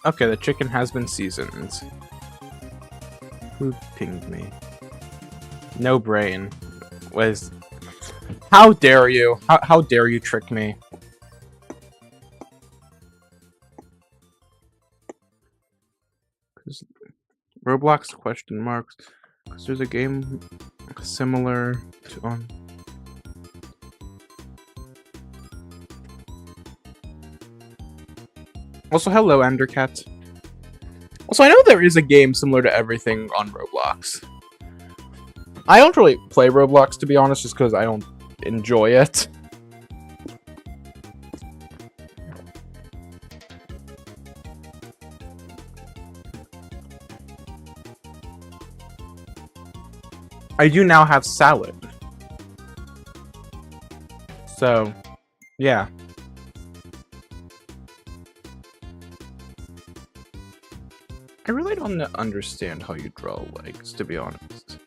Okay, the chicken has been seasoned. Who pinged me? No brain. Was... How dare you? How dare you trick me? Roblox question marks. Because there's a game similar to Also, hello, Endercat. Also, I know there is a game similar to everything on Roblox. I don't really play Roblox, to be honest, just because I don't enjoy it. I do now have salad. So, yeah. I really don't understand how you draw legs, to be honest.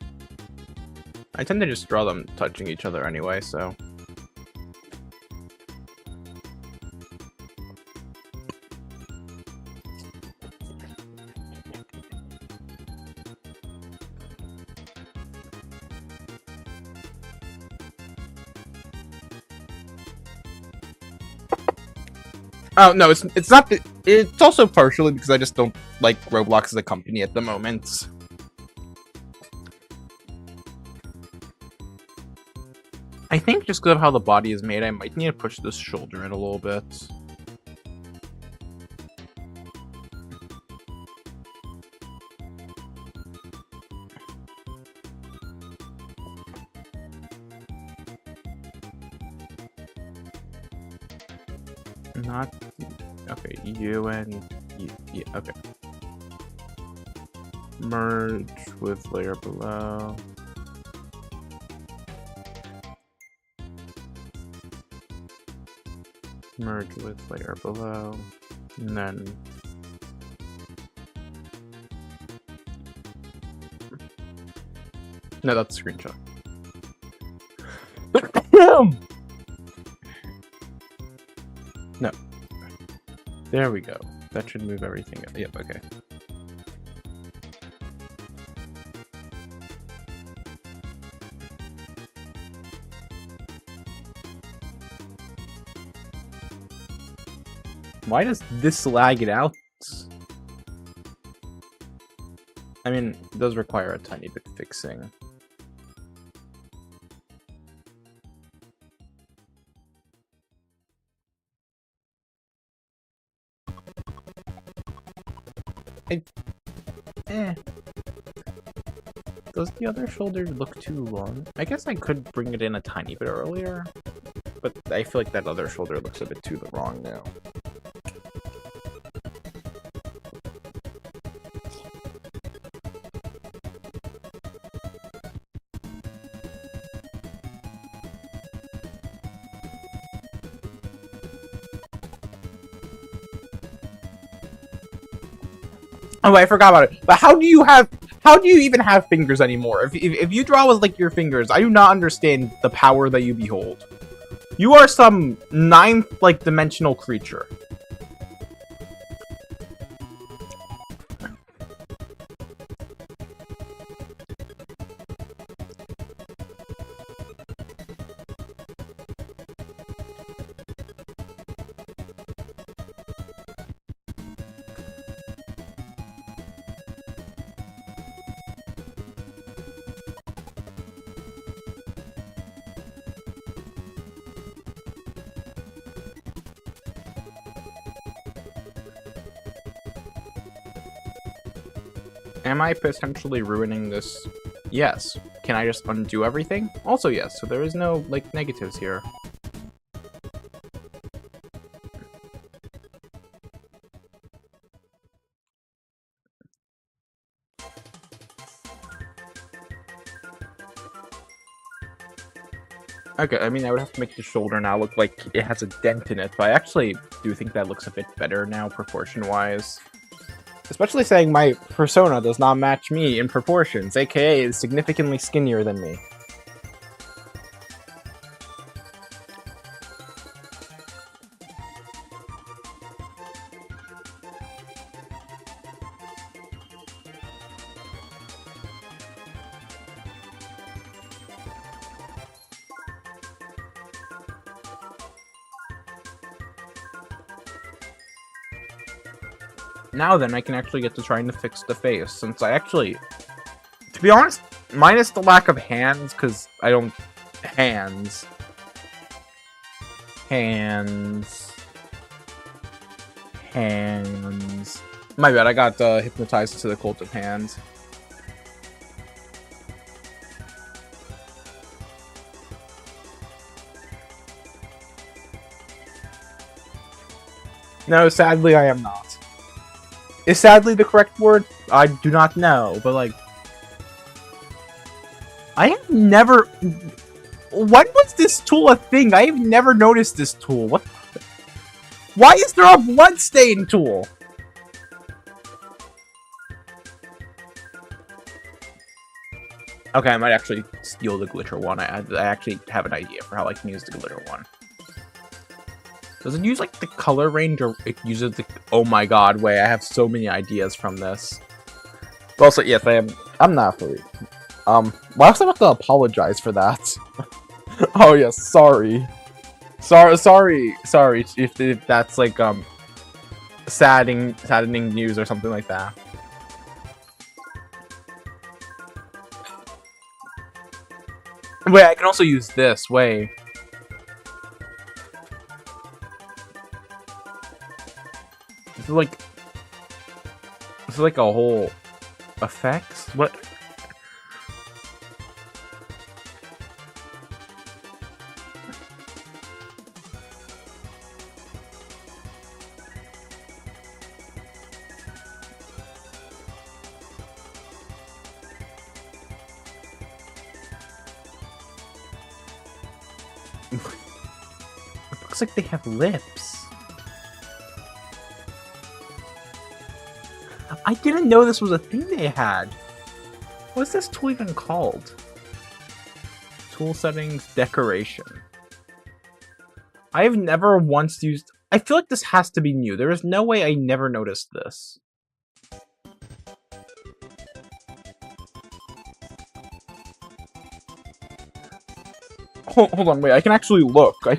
I tend to just draw them touching each other anyway, so... Oh, no, it's not... It's also partially because I just don't like Roblox as a company at the moment. I think just because of how the body is made, I might need to push this shoulder in a little bit. Not... Okay, you and... You, yeah, okay. Merge with layer below. Merge with layer below. And then... No, that's a screenshot. No. There we go. That should move everything up. Yep, okay. Why does this lag it out? I mean, it does require a tiny bit fixing. Does the other shoulder look too long? I guess I could bring it in a tiny bit earlier, but I feel like that other shoulder looks a bit too wrong now. Oh, I forgot about it. But how do you even have fingers anymore? If you draw with like your fingers, I do not understand the power that you behold. You are some ninth like dimensional creature. Am I potentially ruining this? Yes. Can I just undo everything? Also yes, so there is no, like, negatives here. Okay, I mean, I would have to make the shoulder now look like it has a dent in it, but I actually do think that looks a bit better now, proportion-wise. Especially saying my persona does not match me in proportions, aka is significantly skinnier than me. Now then, I can actually get to trying to fix the face, since I actually... To be honest, minus the lack of hands, because I don't... Hands. My bad, I got hypnotized to the cult of hands. No, sadly I am not. Is sadly the correct word? I do not know, but like... I have never... When was this tool a thing? I have never noticed this tool. What? Why is there a bloodstain tool? Okay, I might actually steal the glitter one. I actually have an idea for how I can use the glitter one. Does it use, like, the color range, or it uses the... Oh my god, wait, I have so many ideas from this. But also, yes, I'm not fully... why was I about to apologize for that? Oh, yes, sorry. Sorry if that's, like, saddening news or something like that. Wait, I can also use this, wait. This is like a whole effects? What? It looks like they have lips. I didn't know this was a thing they had. What's this tool even called? Tool settings, decoration. I have never once used... I feel like this has to be new. There is no way I never noticed this. Hold on, wait, I can actually look. I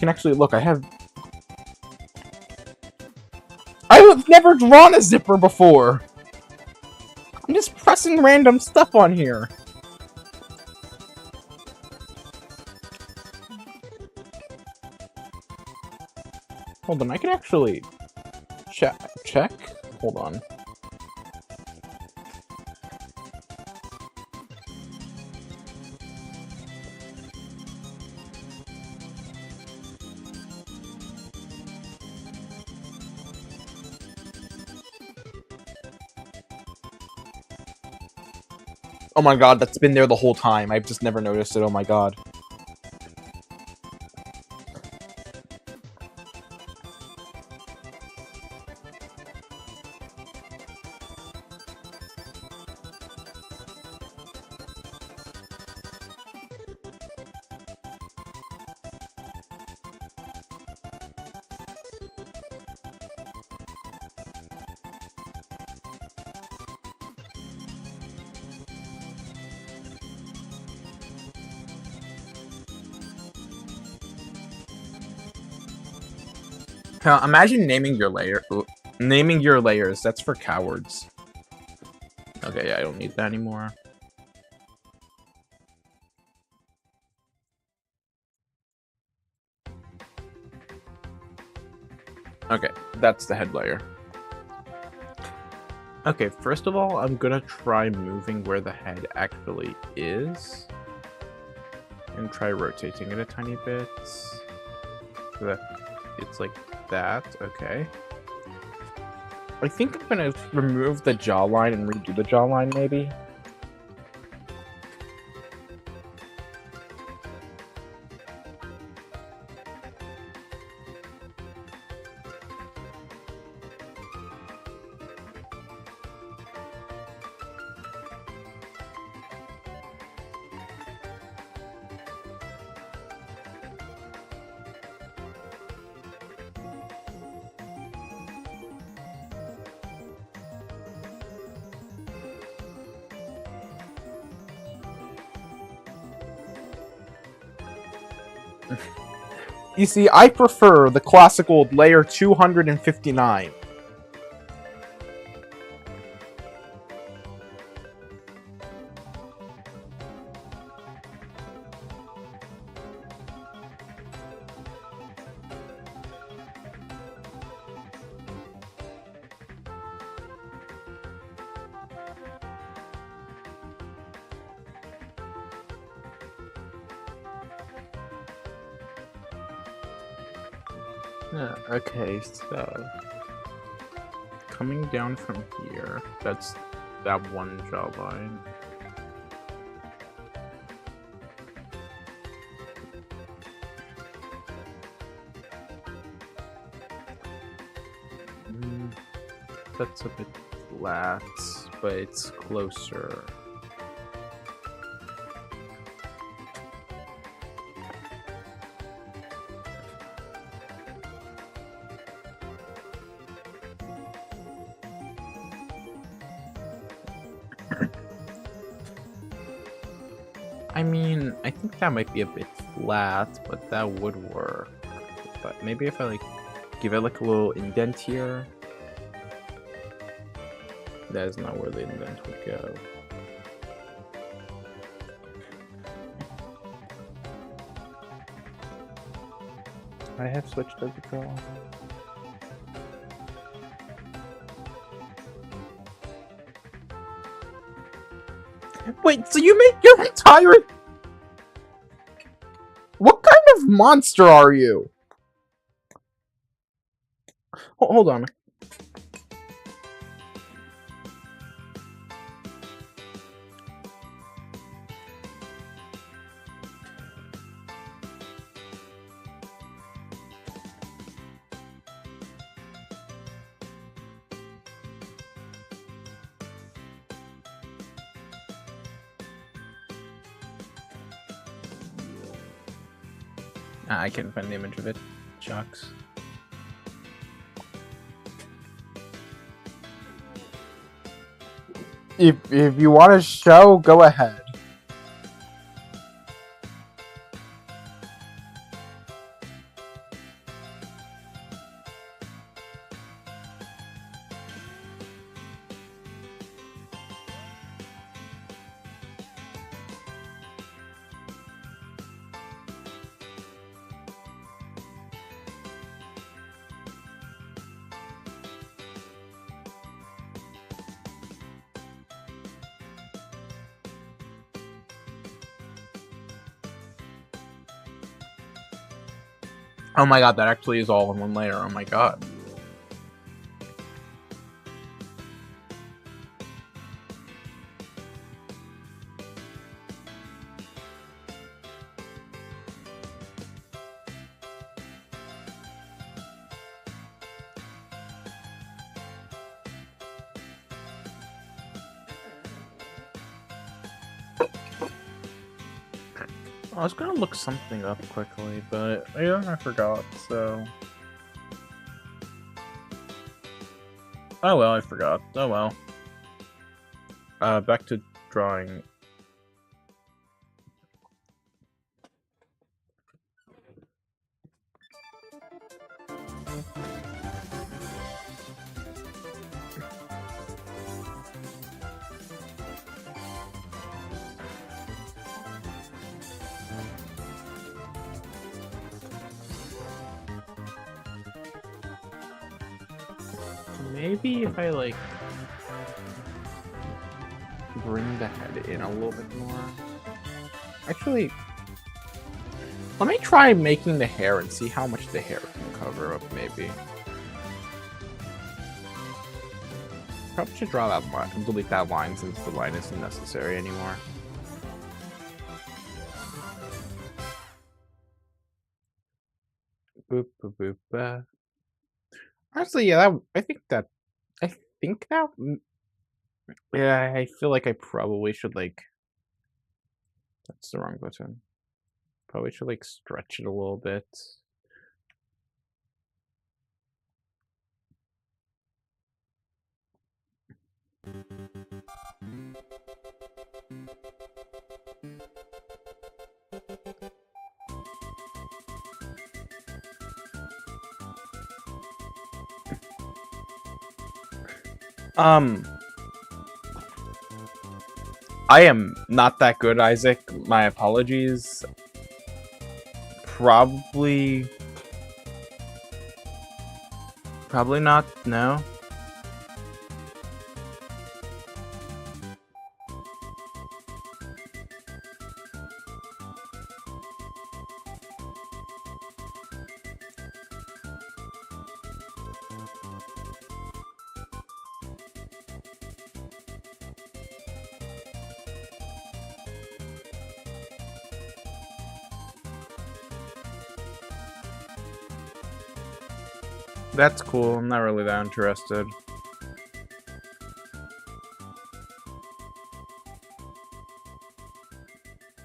have never drawn a zipper before! I'm just pressing random stuff on here. Hold on, I can actually check? Hold on. Oh my god, that's been there the whole time. I've just never noticed it. Oh my god. Imagine naming your layers. That's for cowards. Okay, yeah, I don't need that anymore. Okay, that's the head layer. Okay, first of all, I'm gonna try moving where the head actually is. And try rotating it a tiny bit. So that it's like that, okay. I think I'm gonna remove the jawline and redo the jawline, maybe. You see, I prefer the classical layer 259. Okay, so coming down from here, that's that one jawline. That's a bit flat, but it's closer. I mean, I think that might be a bit flat, but that would work. But maybe if I like give it like a little indent here. That is not where the indent would go. I have switched as a draw. Wait, so you make your entire... What kind of monster are you? Hold on. I can't find the image of it. Shucks. If you want to show, go ahead. Oh my god, that actually is all in one layer. Oh my god. I was gonna look something up quickly, but I forgot, so... Oh well, I forgot. Oh well. Back to drawing. Maybe if I, like, bring the head in a little bit more. Actually, let me try making the hair and see how much the hair can cover up, maybe. Probably should draw that line and delete that line since the line isn't necessary anymore. Boop, boop, boop, honestly, yeah, I think that, yeah, I feel like I probably should, like, that's the wrong button. Probably should, like, stretch it a little bit. I am not that good, Isaac. My apologies. Probably not, no. That's cool. I'm not really that interested.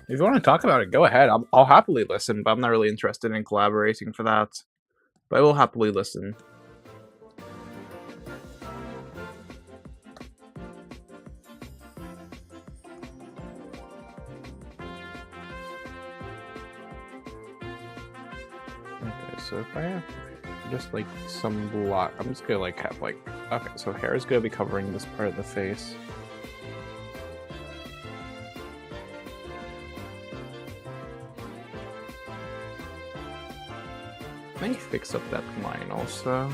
If you want to talk about it, go ahead. I'll happily listen, but I'm not really interested in collaborating for that. But I will happily listen. Okay, so if I have just like some block, I'm just gonna like have like, okay, so hair is gonna be covering this part of the face. Let me fix up that line also.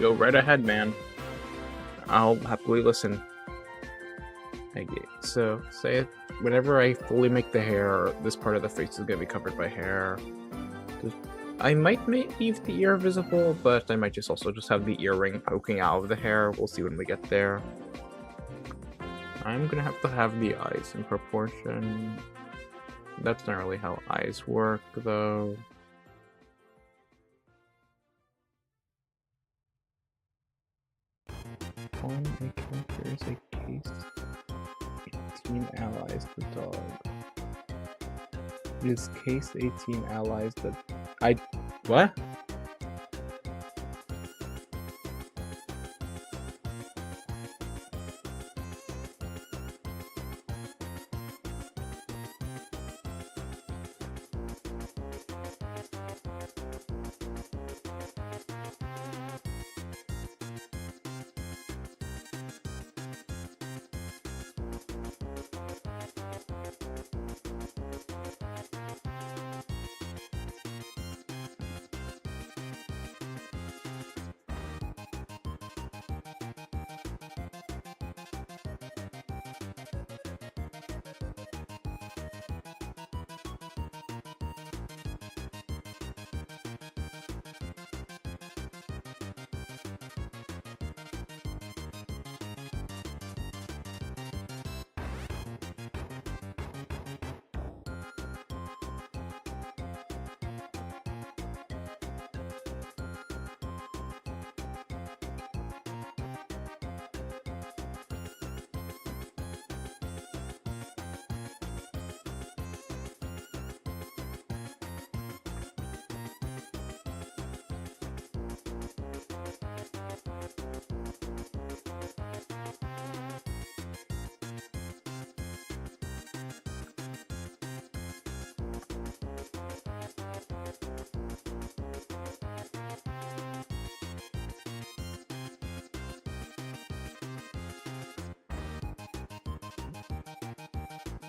Go right ahead, man. I'll happily listen. Okay, so say whenever I fully make the hair, this part of the face is gonna be covered by hair. I might leave the ear visible, but I might just also just have the earring poking out of the hair. We'll see when we get there. I'm gonna have the eyes in proportion. That's not really how eyes work, though. On a character is a case 18 allies the dog. Is case 18 allies the what?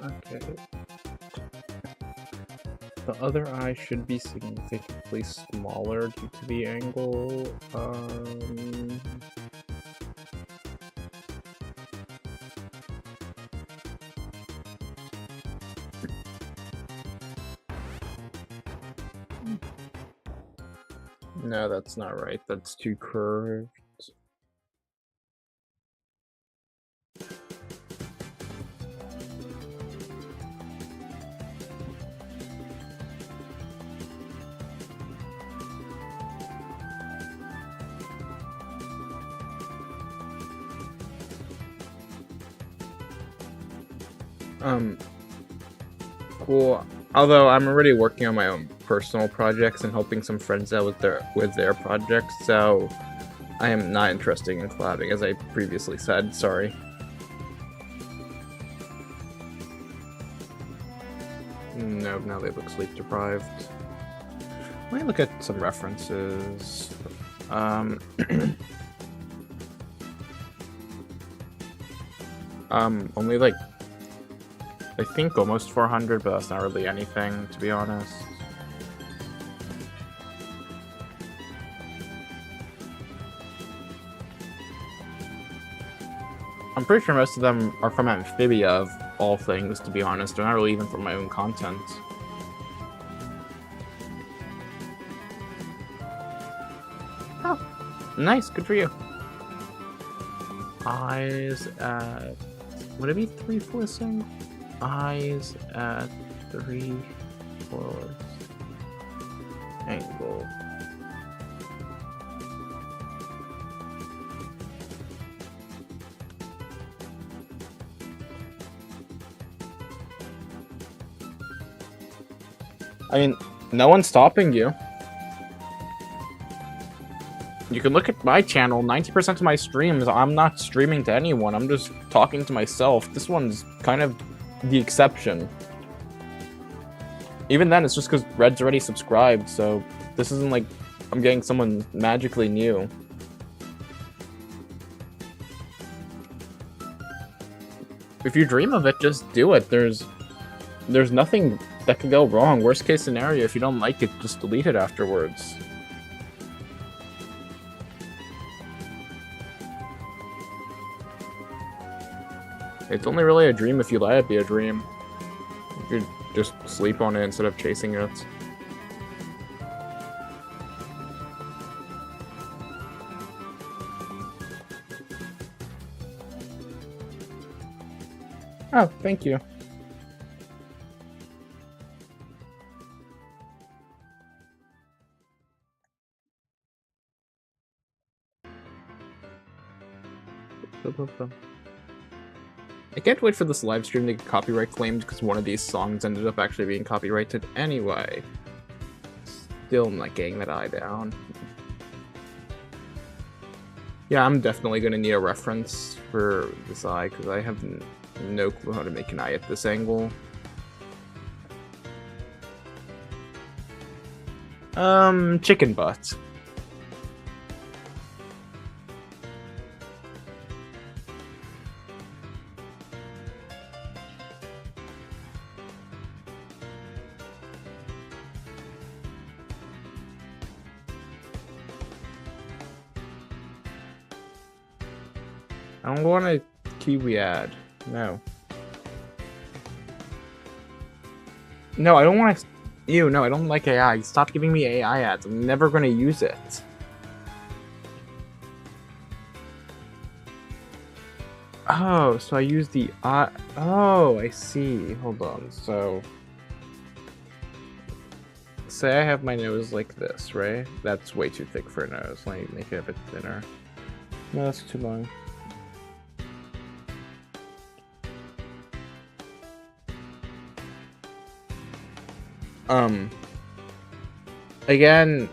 Okay. The other eye should be significantly smaller due to the angle. No, that's not right. That's too curved. Cool. Although I'm already working on my own personal projects and helping some friends out with their projects, so I am not interested in collabing, as I previously said. Sorry. No, now they look sleep deprived. Let me look at some references. Only like I think almost 400, but that's not really anything, to be honest. I'm pretty sure most of them are from Amphibia, of all things, to be honest. They're not really even from my own content. Oh, nice. Good for you. Eyes at... Would it be 3/4? Eyes at 3/4 angle. I mean, no one's stopping you. You can look at my channel. 90% of my streams, I'm not streaming to anyone. I'm just talking to myself. This one's kind of the exception. Even then, it's just because Red's already subscribed, so this isn't like I'm getting someone magically new. If you dream of it, just do it. There's nothing that could go wrong. Worst case scenario, if you don't like it, just delete it afterwards. It's only really a dream if you let it be a dream. You could just sleep on it instead of chasing it. Oh, thank you. I can't wait for this live stream to get copyright claimed because one of these songs ended up actually being copyrighted anyway. Still not getting that eye down. Yeah, I'm definitely going to need a reference for this eye because I have no clue how to make an eye at this angle. Chicken butt. I don't want a Kiwi ad. No. No, I don't want to... Ew, no, I don't like AI. Stop giving me AI ads. I'm never going to use it. Oh, so I use the... oh, I see. Hold on. So... Say I have my nose like this, right? That's way too thick for a nose. Let me make it a bit thinner. No, that's too long. Again,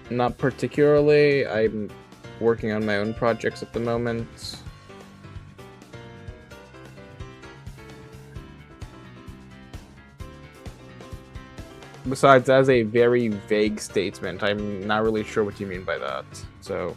not particularly. I'm working on my own projects at the moment. Besides, as a very vague statement, I'm not really sure what you mean by that, so...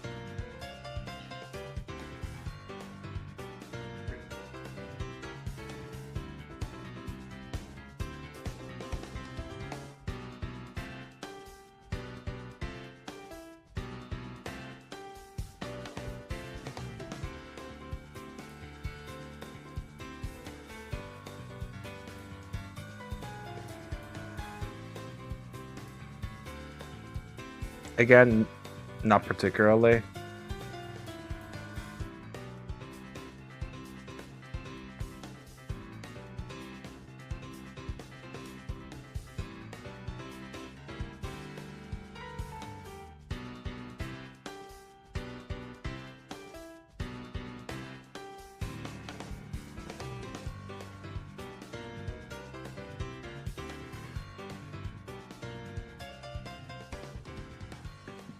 Again, not particularly.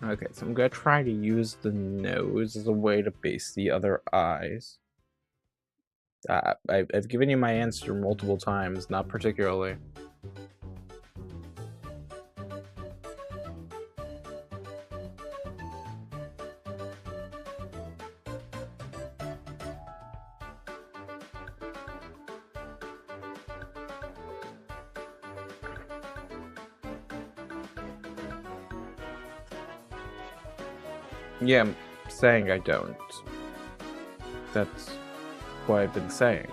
Okay, so I'm gonna try to use the nose as a way to base the other eyes. I've given you my answer multiple times, not particularly. Yeah, I'm saying I don't. That's what I've been saying.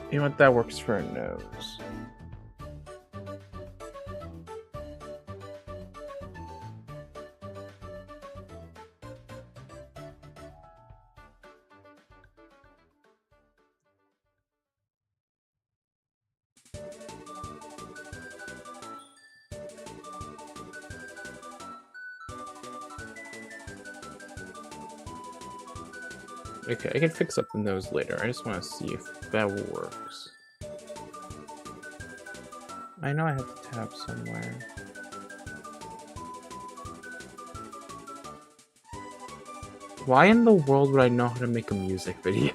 You know what? That works for a nose. Okay, I can fix up the nose later. I just want to see if that works. I know I have to tap somewhere. Why in the world would I know how to make a music video?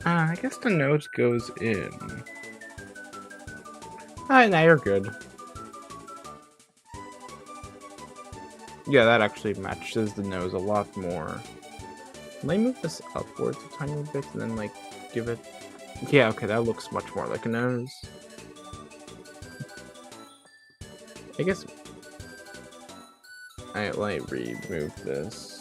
I guess the nose goes in. Now you're good. Yeah, that actually matches the nose a lot more. Let me move this upwards a tiny bit and then, like, give it... Yeah, okay, that looks much more like a nose. I guess... Let me remove this.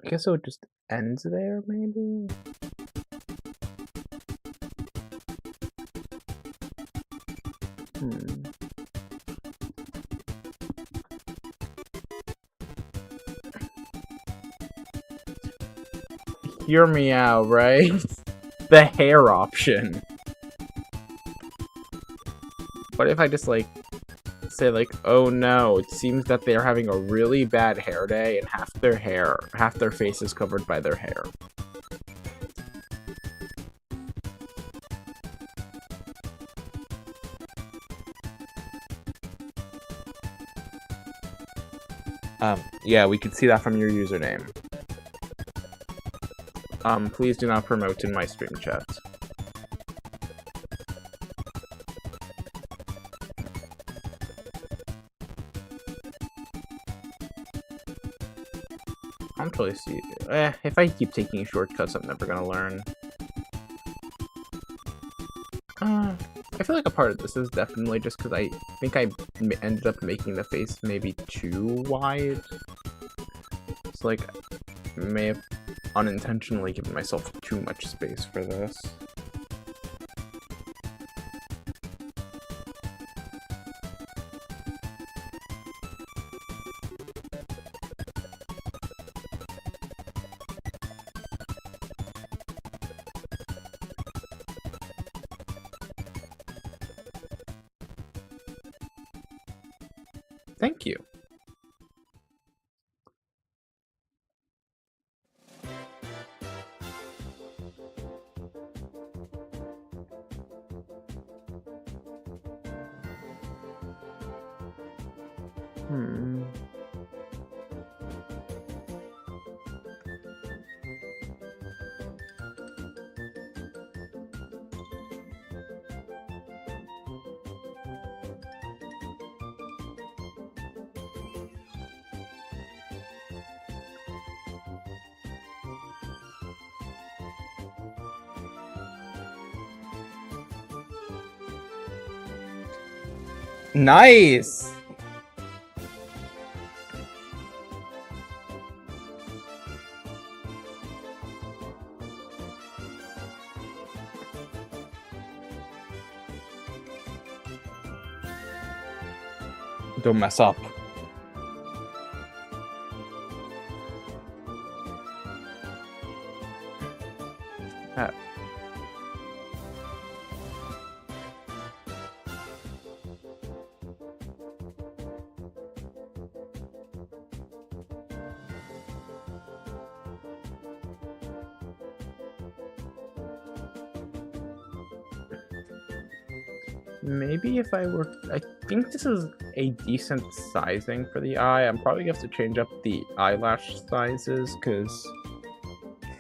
I guess it just ends there, maybe? Hear me out, right? The hair option. What if I just, like, say, like, oh no, it seems that they're having a really bad hair day and half their face is covered by their hair. Yeah, we can see that from your username. Please do not promote in my stream chat. I'm totally see. If I keep taking shortcuts, I'm never gonna learn. I feel like a part of this is definitely just because I think I ended up making the face maybe too wide. It's like, I may have unintentionally given myself too much space for this. Thank you. Hmm. Nice! Don't mess up. Maybe if I were... I think this is a decent sizing for the eye. I'm probably going to have to change up the eyelash sizes, because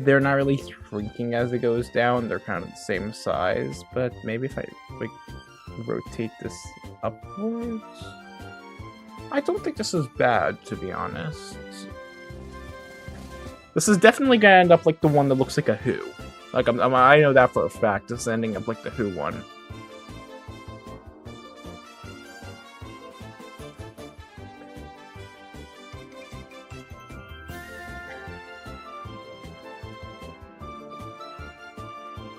they're not really shrinking as it goes down. They're kind of the same size, but maybe if I, like, rotate this upwards... I don't think this is bad, to be honest. This is definitely going to end up like the one that looks like a Who. Like, I know that for a fact. It's ending up like the Who one.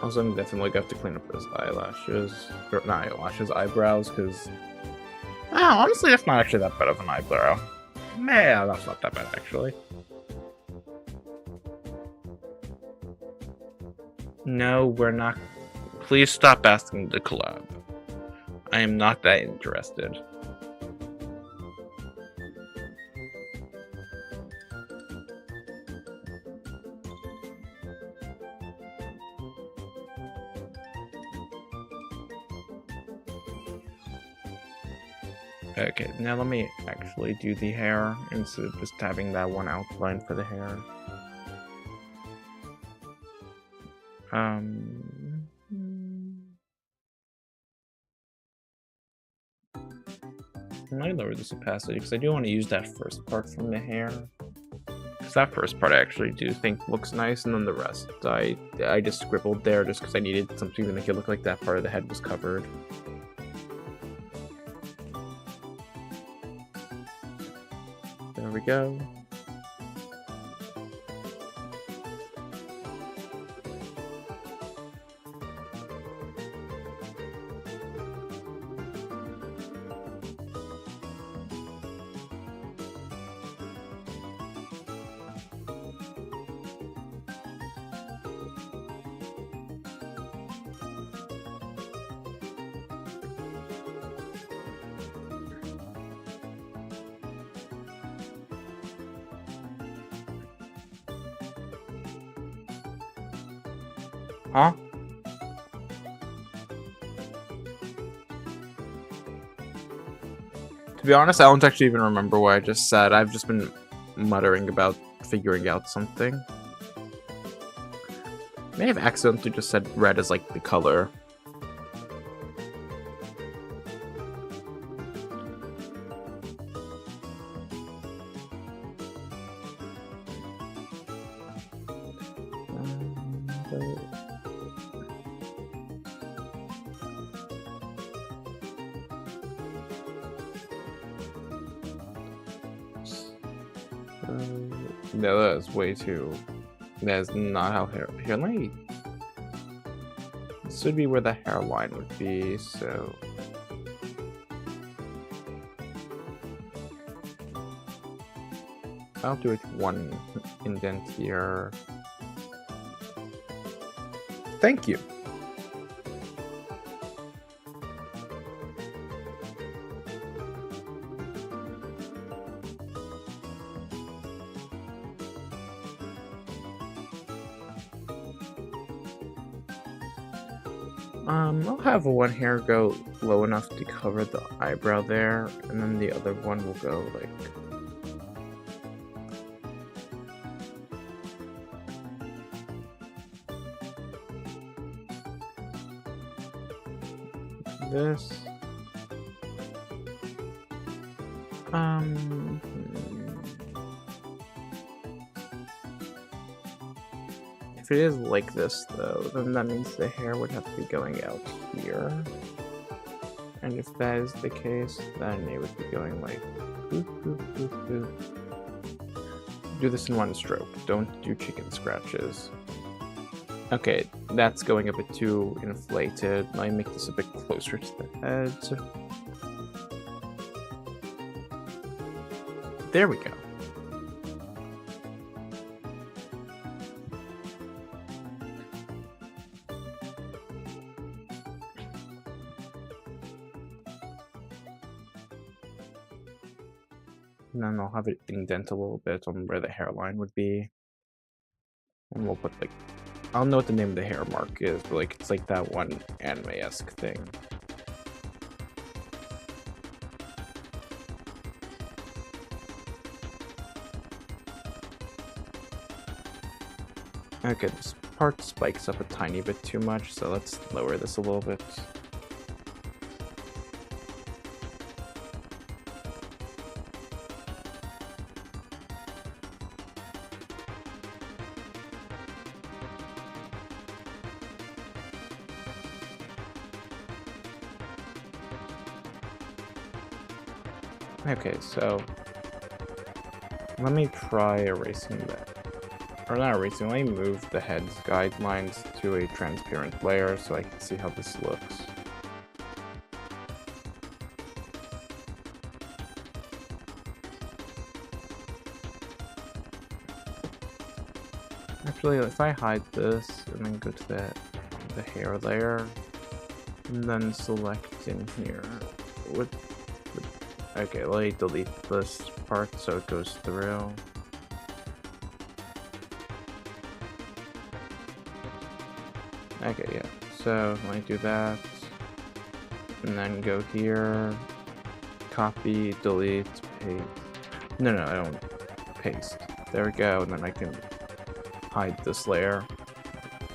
Also, I'm definitely going to have to clean up those eyelashes. Or not eyelashes, eyebrows, because... honestly, that's not actually that bad of an eyebrow. Yeah, that's not that bad, actually. No, we're not. Please stop asking to collab. I am not that interested. Okay, now let me actually do the hair instead of just having that one outline for the hair. I might lower this opacity because I do want to use that first part from the hair. Because that first part I actually do think looks nice, and then the rest I just scribbled there just because I needed something to make it look like that part of the head was covered. There we go. Huh? To be honest, I don't actually even remember what I just said. I've just been muttering about figuring out something. May have accidentally just said red as like the color. No, that's way too... That's not how hair... Here, let me... This would be where the hairline would be, so... I'll do it one indent here. Thank you! I'll have one hair go low enough to cover the eyebrow there, and then the other one will go like this. Hmm. If it is like this, though, then that means the hair would have to be going out here. And if that is the case, then it would be going like boop, boop, boop, boop. Do this in one stroke. Don't do chicken scratches. Okay, that's going a bit too inflated. Let me make this a bit closer to the head. There we go. And then I'll have it indent a little bit on where the hairline would be. And we'll put like, I don't know what the name of the hair mark is, but like it's like that one anime-esque thing. Okay, this part spikes up a tiny bit too much, so let's lower this a little bit. Okay, so let me try erasing that. Or not erasing, let me move the head's guidelines to a transparent layer so I can see how this looks. Actually, if I hide this and then go to the hair layer, and then select in here, okay, let me delete this part so it goes through. Okay, yeah, so let me do that, and then go here, copy, delete, paste. No, I don't paste. There we go, and then I can hide this layer,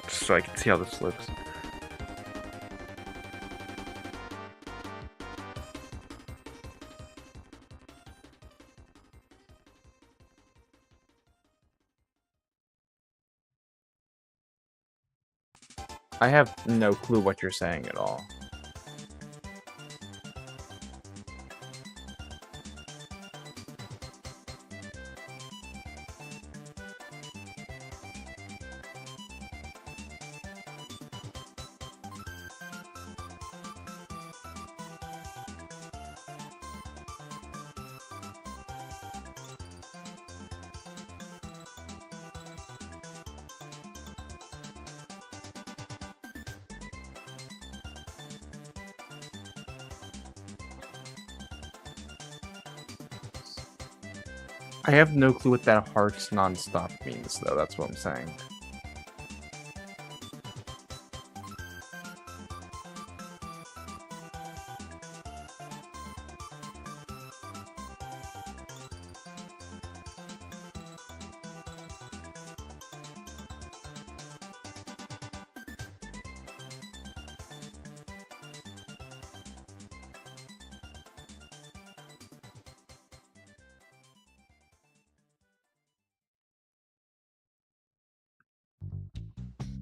just so I can see how this looks. I have no clue what you're saying at all. I have no clue what that hearts nonstop means, though. That's what I'm saying.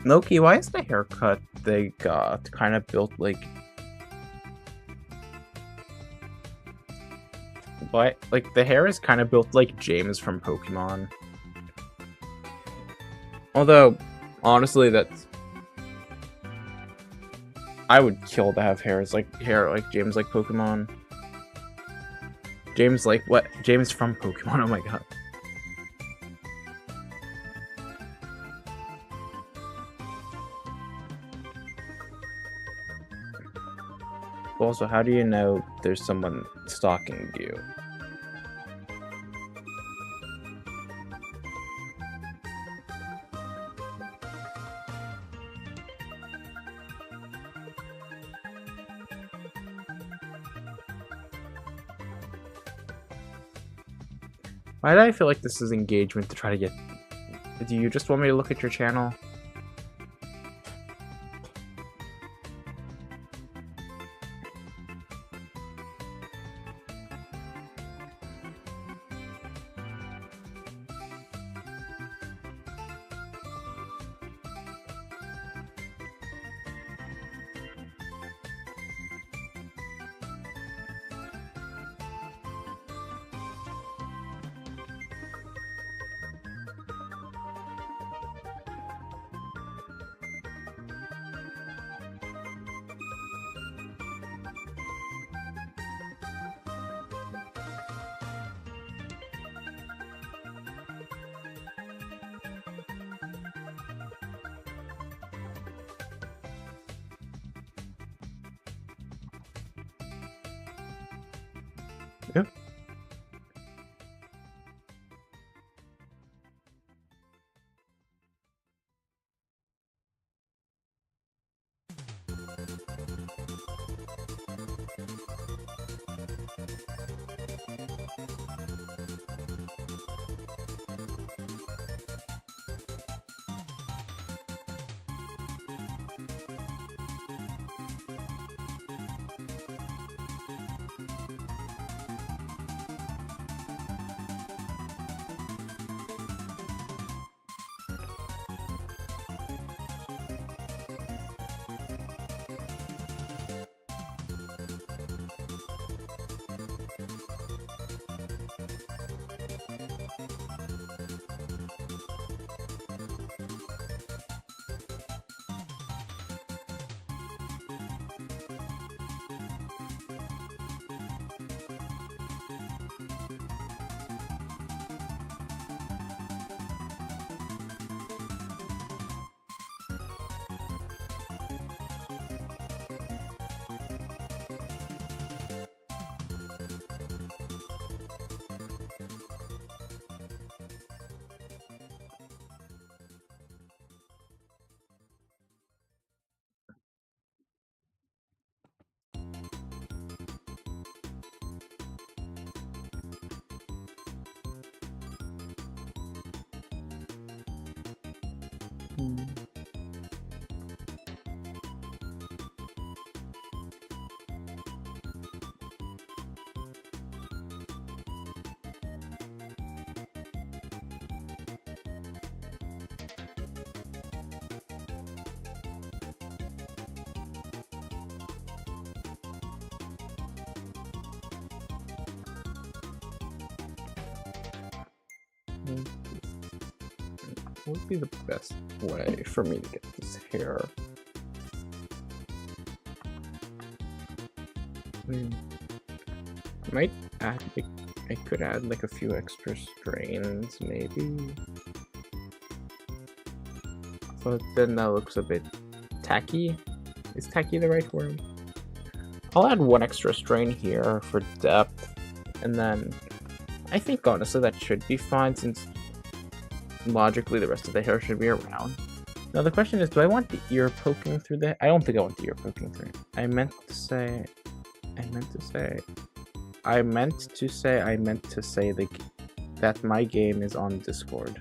Loki, why is the haircut they got kind of built like... Why? Like, the hair is kind of built like James from Pokemon. Although, honestly, that's... I would kill to have hair like James like Pokemon. James like what? James from Pokemon, oh my god. Also, how do you know there's someone stalking you? Why do I feel like this is engagement to try to get... Do you just want me to look at your channel? Yep. What would be the best way for me to get this hair? I might add, like, I could add like a few extra strains, maybe. But then that looks a bit tacky. Is tacky the right word? I'll add one extra strain here for depth, and then I think honestly that should be fine since logically the rest of the hair should be around. Now the question is, do I want the ear poking through the... I don't think I want the ear poking through. I meant to say that my game is on Discord.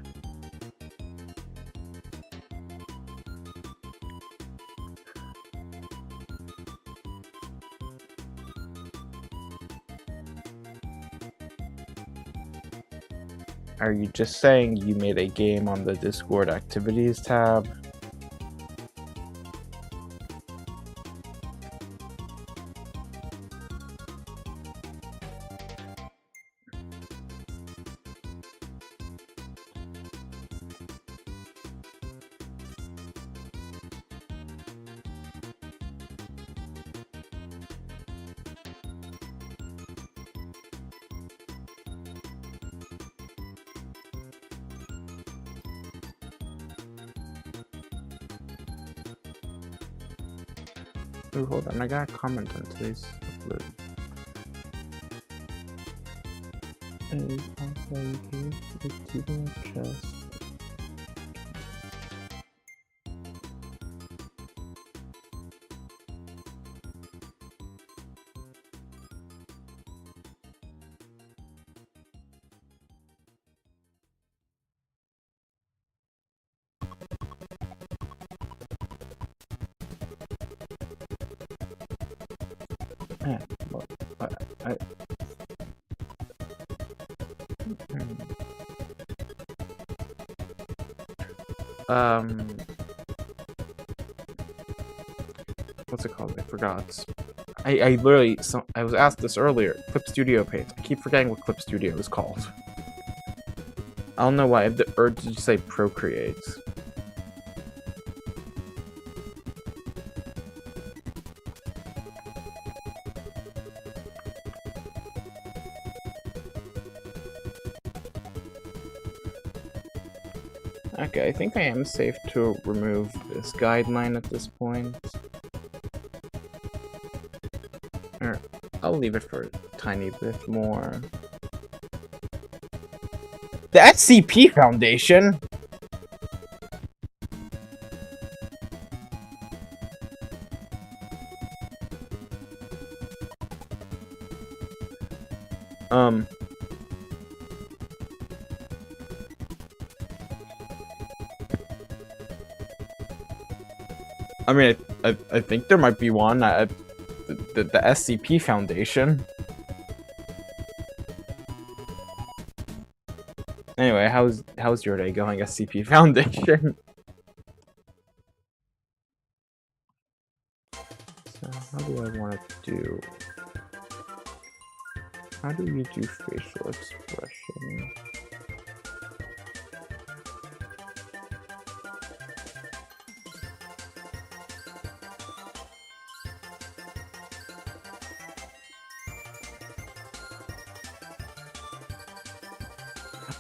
Are you just saying you made a game on the Discord activities tab? Oh, hold on, I got a comment on today's upload. Is also keeping chest. Eh, well, I, hmm. What's it called? I forgot. I literally, I was asked this earlier. Clip Studio page. I keep forgetting what Clip Studio is called. I don't know why I have the urge to just say Procreate. Okay, I think I am safe to remove this guideline at this point. Or I'll leave it for a tiny bit more. The SCP Foundation? I mean, I think there might be one. The SCP Foundation. Anyway, how's your day going, SCP Foundation? So how do I want to do? How do you do facial expression?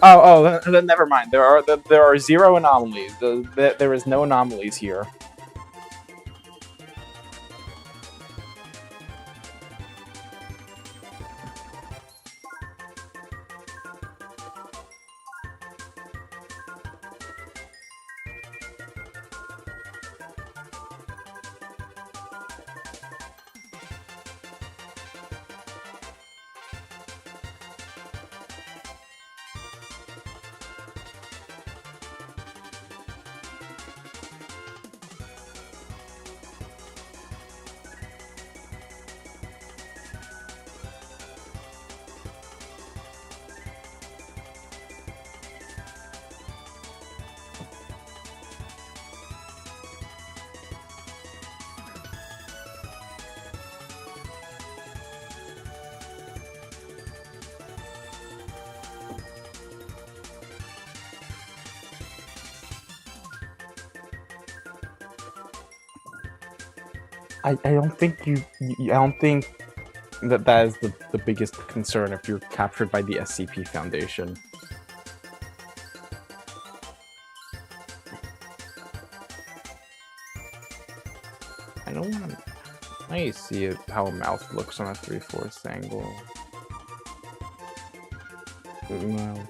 Oh, then never mind. There are 0 anomalies. There is no anomalies here. I don't think I don't think that is the biggest concern if you're captured by the SCP Foundation. I don't want to. I see how a mouth looks on a 3/4 angle. No.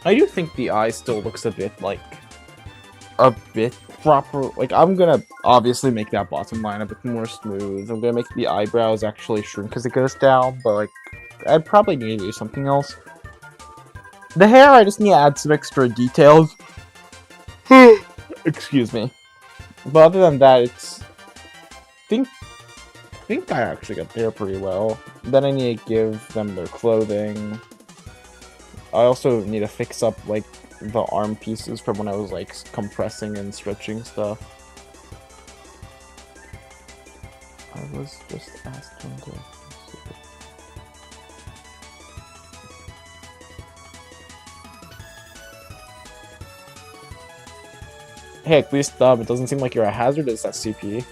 I do think the eye still looks a bit proper. Like, I'm gonna obviously make that bottom line a bit more smooth. I'm gonna make the eyebrows actually shrink as it goes down, but like, I'd probably need to do something else. The hair, I just need to add some extra details. Excuse me. But other than that, I think I actually got there pretty well. Then I need to give them their clothing. I also need to fix up, like, the arm pieces from when I was, like, compressing and stretching stuff. I was just asked him to... Hey, please stop. It doesn't seem like you're a hazardous SCP.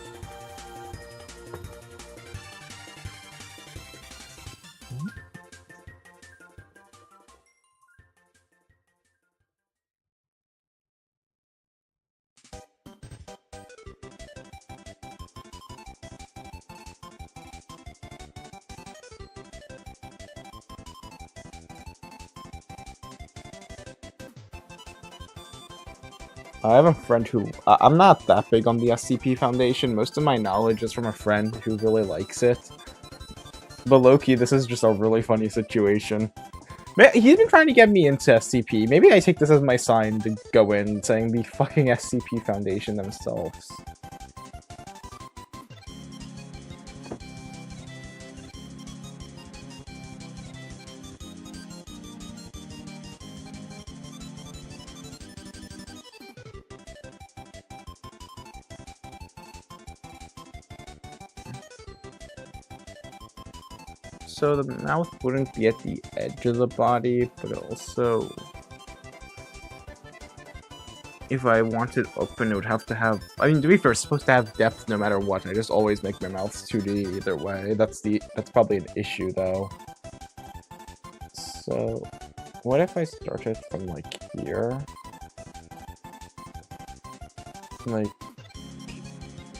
I have a friend who... I'm not that big on the SCP Foundation. Most of my knowledge is from a friend who really likes it. But low-key, this is just a really funny situation. He's been trying to get me into SCP. Maybe I take this as my sign to go in, saying the fucking SCP Foundation themselves. So the mouth wouldn't be at the edge of the body, but also, if I want it open, it would have to have. I mean, to be fair, it's supposed to have depth no matter what. I just always make my mouth 2D either way. That's probably an issue though. So, what if I start it from like here, like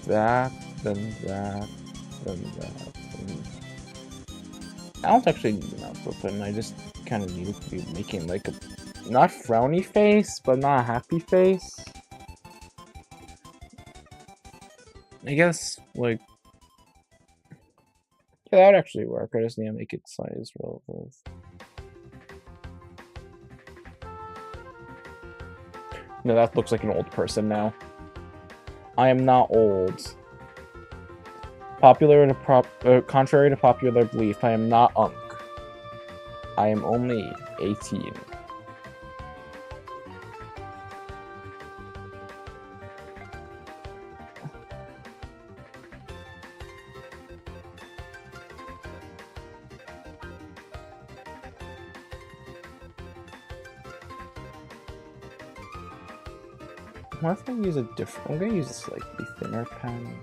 that, then that, then that. I don't actually need the mouth open. I just kind of need it to be making like a not frowny face, but not a happy face. I guess like yeah, that would actually work. I just need to make it size relative. No, that looks like an old person now. I am not old. Contrary to popular belief, I am not Unk. I am only 18. What if I use a different? I'm gonna use a slightly thinner pen.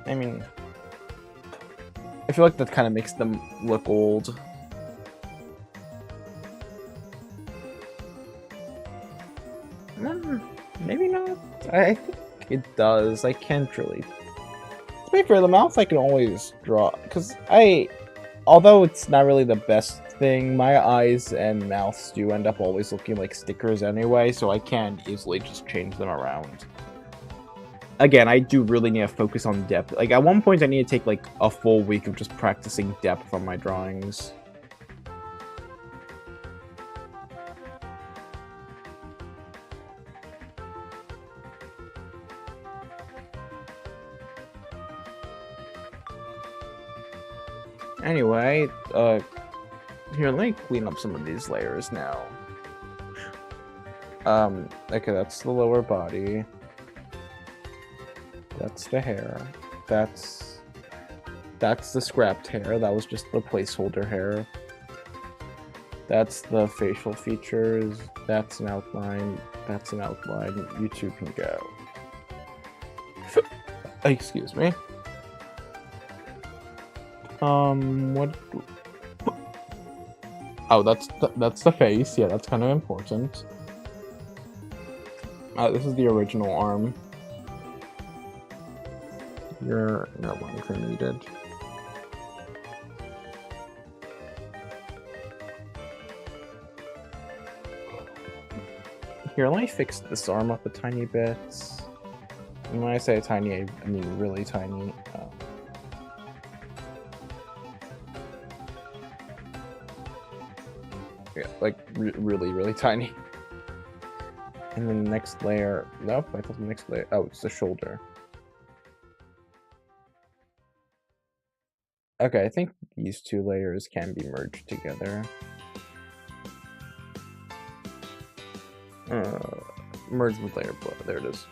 I mean, I feel like that kind of makes them look old. Maybe not. I think it does. I can't really. To be fair, the mouth I can always draw because although it's not really the best thing, my eyes and mouths do end up always looking like stickers anyway, so I can easily just change them around. Again, I do really need to focus on depth. Like, at one point, I need to take, like, a full week of just practicing depth on my drawings. Anyway, here, let me clean up some of these layers now. Okay, that's the lower body. That's the hair. That's the scrapped hair. That was just the placeholder hair. That's the facial features. That's an outline. That's an outline. You two can go. Excuse me. What? Oh, that's the face. Yeah, that's kind of important. This is the original arm. You're no longer needed. Here, let me fix this arm up a tiny bit. And when I say tiny, I mean really tiny. Yeah, like really, really tiny. And then the next layer. Nope, I thought the next layer. Oh, it's the shoulder. Okay, I think these two layers can be merged together. Merge with layer below. There it is.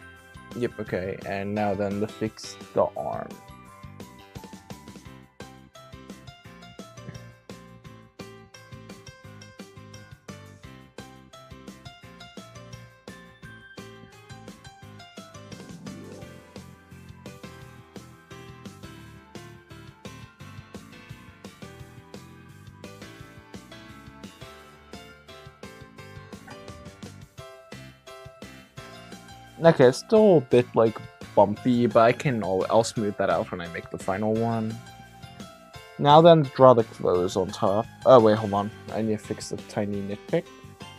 Yep, okay. And now then to fix the arm. Okay, it's still a bit, like, bumpy, but I'll smooth that out when I make the final one. Now then, draw the clothes on top. Oh, wait, hold on. I need to fix the tiny nitpick.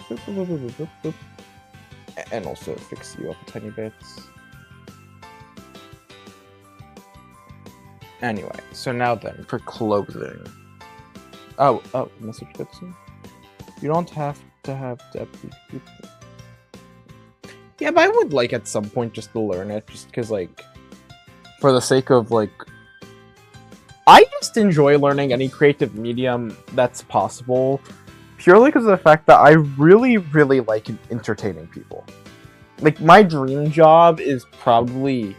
Boop, boop, boop, boop, boop, boop. And also fix you up a tiny bit. Anyway, so now then, for clothing. Oh, message fixing? You don't have to have depth. Yeah, but I would like at some point just to learn it, just because, like, for the sake of, like, I just enjoy learning any creative medium that's possible, purely because of the fact that I really, really like entertaining people. Like, my dream job is probably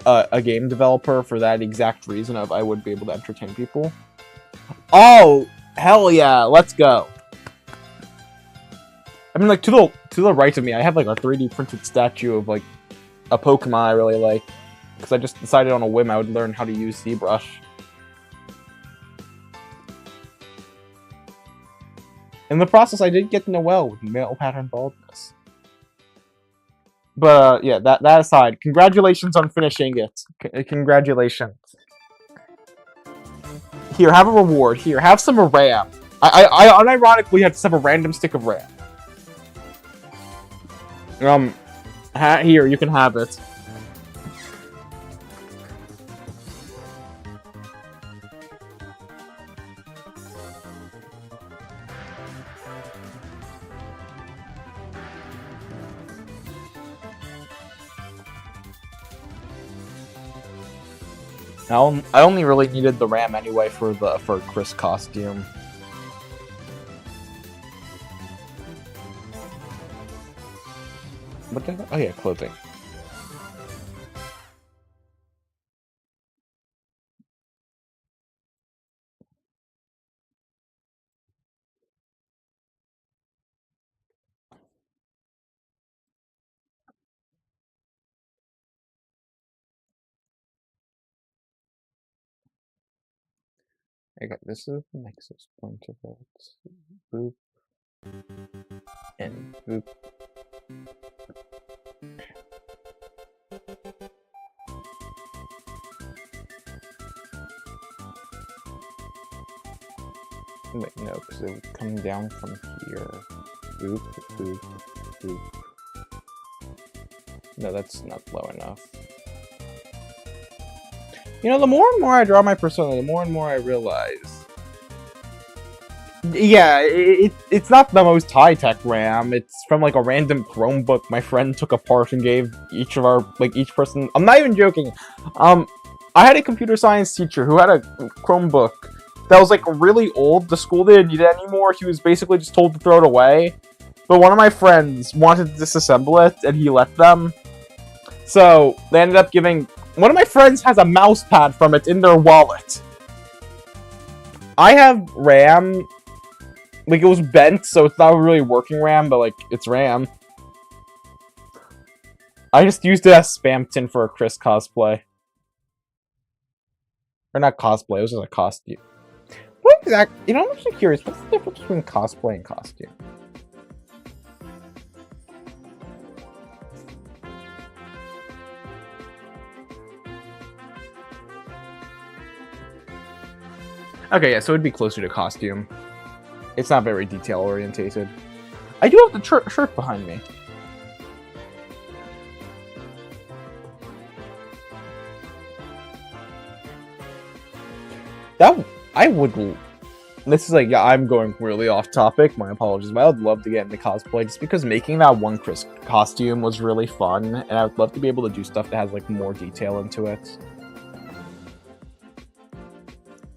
a game developer for that exact reason of I would be able to entertain people. Oh, hell yeah, let's go. I mean, like, to the right of me, I have, like, a 3D printed statue of, like, a Pokemon I really like. Because I just decided on a whim I would learn how to use ZBrush. In the process, I did get Noelle with male pattern baldness. But, yeah, that aside, congratulations on finishing it. Congratulations. Here, have a reward. Here, have some RAM. I unironically had to have a random stick of RAM. Here, you can have it. I only really needed the RAM anyway for Chris costume. What did I... Oh yeah, clothing. Okay, this is the nexus point of it. Boop. And boop. Wait, no, because it would come down from here. Boop, boop, boop. No, that's not low enough. You know, the more and more I draw my persona, the more and more I realize. Yeah, it's not the most high-tech RAM. It's from, like, a random Chromebook my friend took apart and gave each of our, like, each person... I'm not even joking. I had a computer science teacher who had a Chromebook that was, like, really old. The school didn't need it anymore. He was basically just told to throw it away. But one of my friends wanted to disassemble it, and he let them. So, they ended up giving... One of my friends has a mouse pad from it in their wallet. I have RAM. Like, it was bent, so it's not really working RAM, but, like, it's RAM. I just used it as spam tin for a Chris cosplay. Or not cosplay, it was just a costume. What exactly? You know, I'm actually curious, what's the difference between cosplay and costume? Okay, yeah, so it'd be closer to costume. It's not very detail-orientated. I do have the shirt behind me. I would... This is like, yeah, I'm going really off topic, my apologies, but I would love to get into cosplay, just because making that one Chris costume was really fun, and I would love to be able to do stuff that has, like, more detail into it.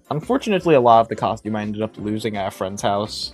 Unfortunately, a lot of the costume I ended up losing at a friend's house.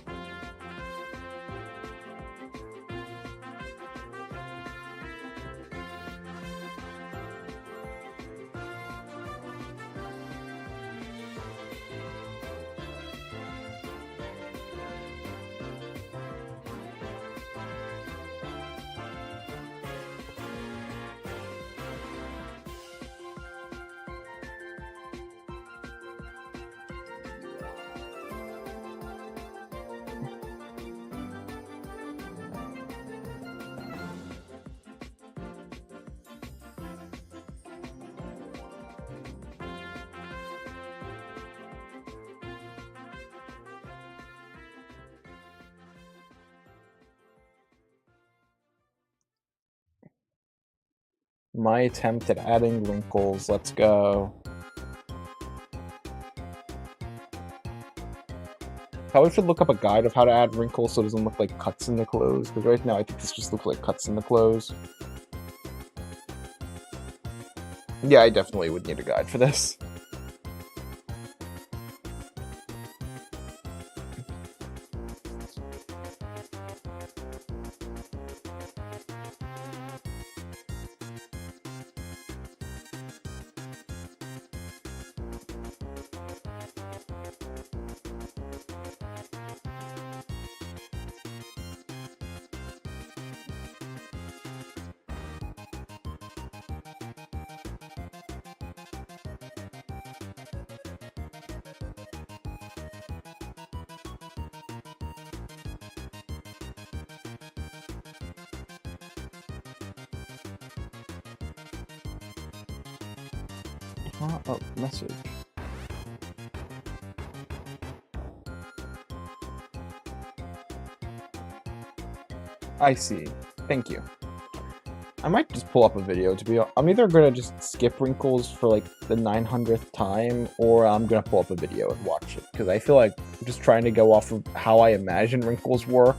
My attempt at adding wrinkles, let's go. Probably should look up a guide of how to add wrinkles so it doesn't look like cuts in the clothes, because right now I think this just looks like cuts in the clothes. Yeah, I definitely would need a guide for this. Oh, message. I see. Thank you. I might just pull up a video to be honest. I'm either gonna just skip wrinkles for like the 900th time, or I'm gonna pull up a video and watch it, because I feel like just trying to go off of how I imagine wrinkles work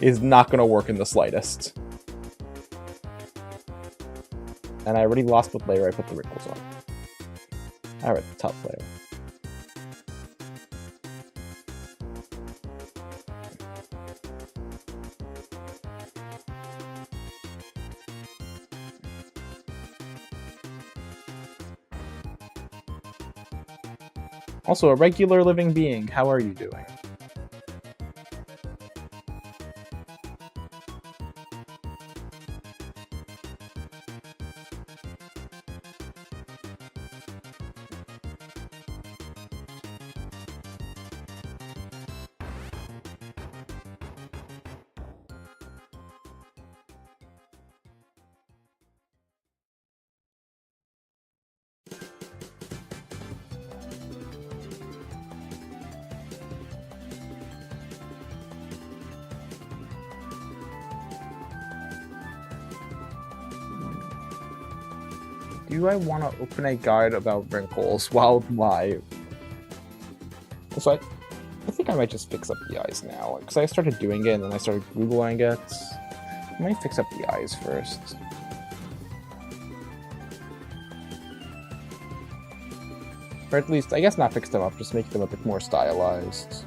is not gonna work in the slightest. And I already lost what layer I put the wrinkles on. Alright, the top layer. Also, a regular living being, how are you doing? Do I want to open a guide about wrinkles while live? So I think I might just fix up the eyes now, because I started doing it and then I started Googling it. I might fix up the eyes first. Or at least, I guess not fix them up, just make them a bit more stylized.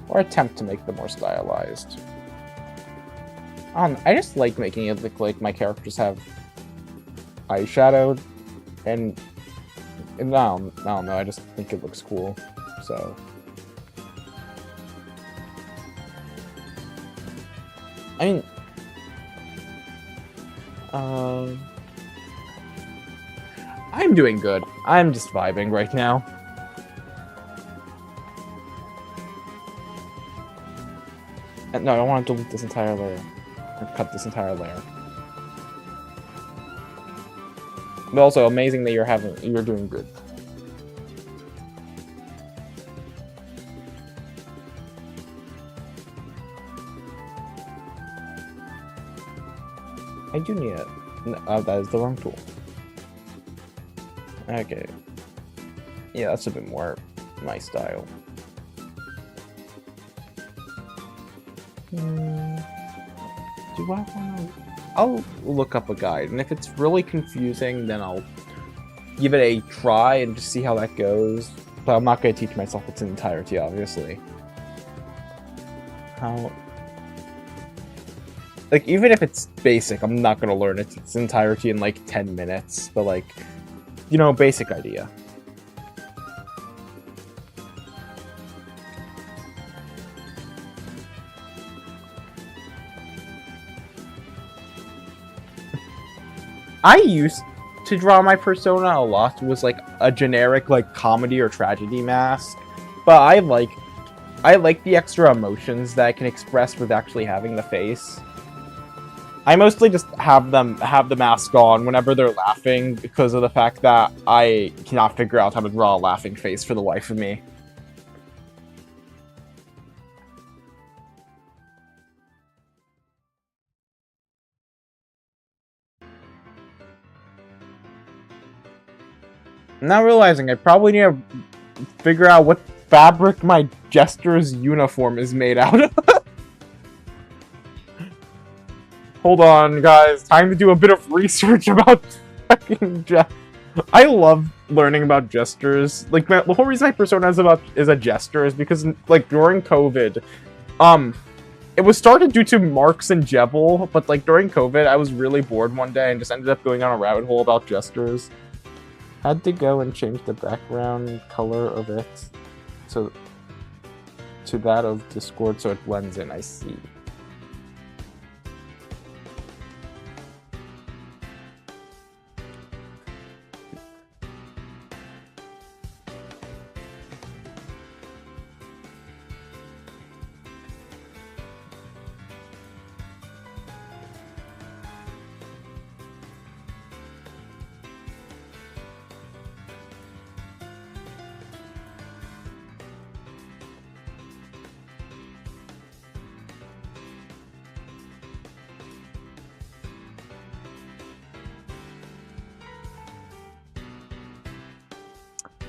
Or attempt to make them more stylized. I just like making it look like my characters have eyeshadow. And I don't know, I just think it looks cool, so. I mean, I'm doing good. I'm just vibing right now. And no, I don't want to delete this entire layer, or cut this entire layer. But also amazing that you're doing good. I do need it. No, that is the wrong tool. Okay. Yeah, that's a bit more my style. Do I want to? I'll look up a guide, and if it's really confusing, then I'll give it a try and just see how that goes. But I'm not going to teach myself its entirety, obviously. How? Like, even if it's basic, I'm not going to learn its entirety in, like, 10 minutes. But, like, you know, basic idea. I used to draw my persona a lot was like a generic like comedy or tragedy mask, but I like the extra emotions that I can express with actually having the face. I mostly just have the mask on whenever they're laughing because of the fact that I cannot figure out how to draw a laughing face for the life of me. I'm now realizing I probably need to figure out what fabric my Jester's uniform is made out of. Hold on, guys. Time to do a bit of research about fucking I love learning about Jesters. Like, the whole reason my persona is a Jester is because, like, during COVID, it was started due to Marks and Jebble, but, like, during COVID, I was really bored one day and just ended up going on a rabbit hole about Jesters. Had to go and change the background color of it to that of Discord so it blends in, I see.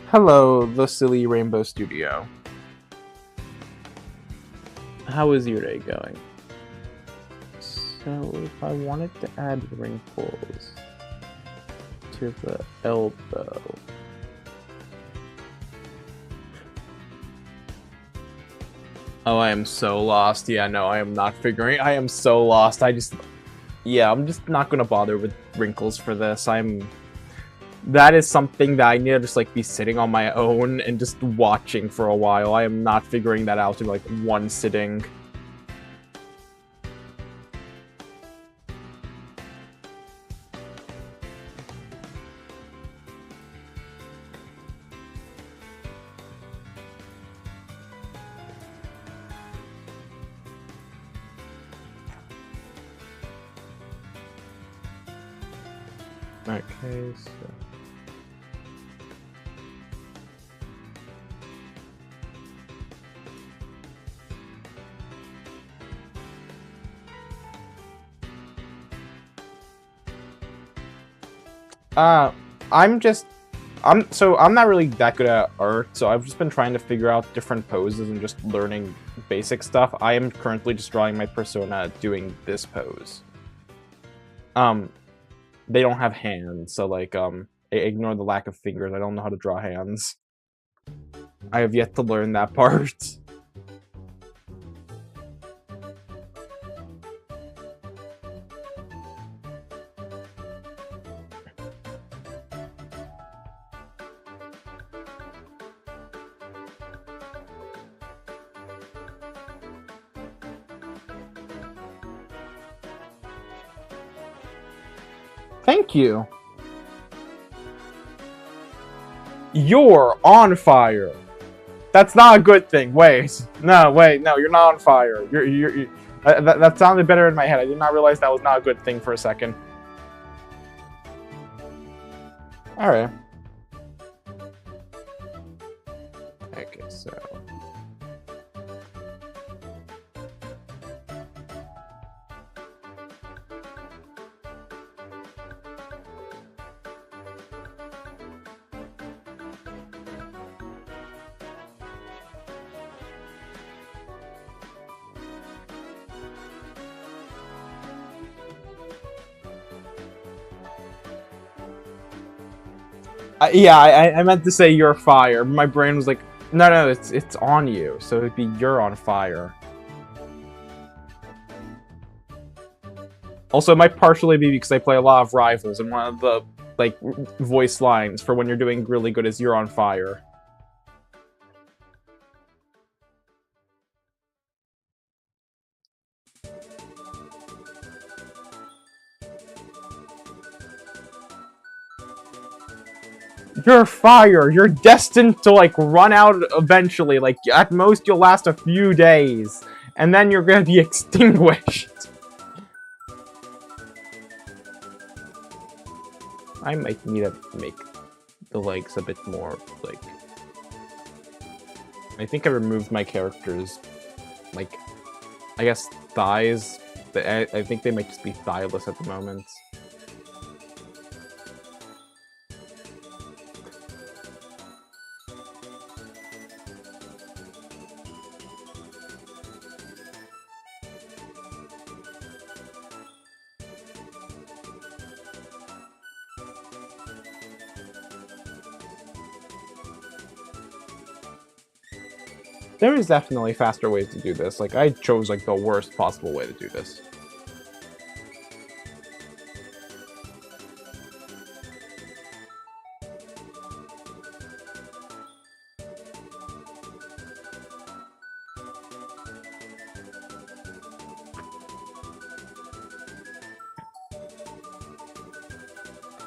Hello, the Silly Rainbow Studio. How is your day going? So, if I wanted to add wrinkles to the elbow... Oh, I am so lost. Yeah, no, I am not figuring. I am so lost. Yeah, I'm just not gonna bother with wrinkles for this. That is something that I need to just, like, be sitting on my own and just watching for a while. I am not figuring that out in, like, one sitting. Okay, so... I'm not really that good at art, so I've just been trying to figure out different poses and just learning basic stuff. I am currently just drawing my persona doing this pose. They don't have hands, so, like, ignore the lack of fingers. I don't know how to draw hands. I have yet to learn that part. Thank you. You're on fire. That's not a good thing. Wait. No, you're not on fire. That sounded better in my head. I did not realize that was not a good thing for a second. Alright. Okay, so... I meant to say you're fire. My brain was like, no, it's on you, so it'd be you're on fire. Also, it might partially be because I play a lot of Rivals, and one of the, like, voice lines for when you're doing really good is you're on fire. You're fire! You're destined to, like, run out eventually. Like, at most you'll last a few days. And then you're gonna be extinguished. I might need to make the legs a bit more, like... I think I removed my characters, like, I guess thighs. I think they might just be thighless at the moment. There is definitely faster ways to do this. Like, I chose, like, the worst possible way to do this.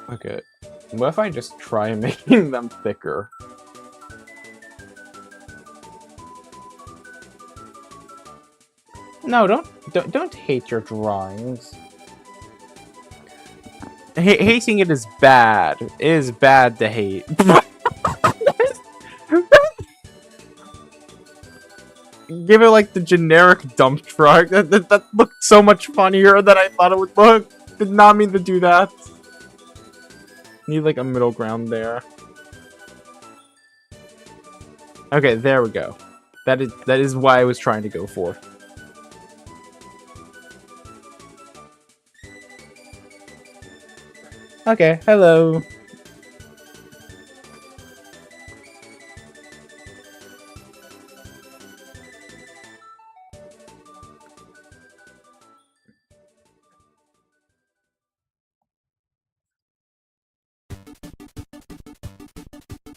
Okay. What if I just try making them thicker? No, don't hate your drawings. Hating it is bad. It is bad to hate. Give it like the generic dump truck. That looked so much funnier than I thought it would look. Did not mean to do that. Need like a middle ground there. Okay, there we go. That is what I was trying to go for. Okay, hello.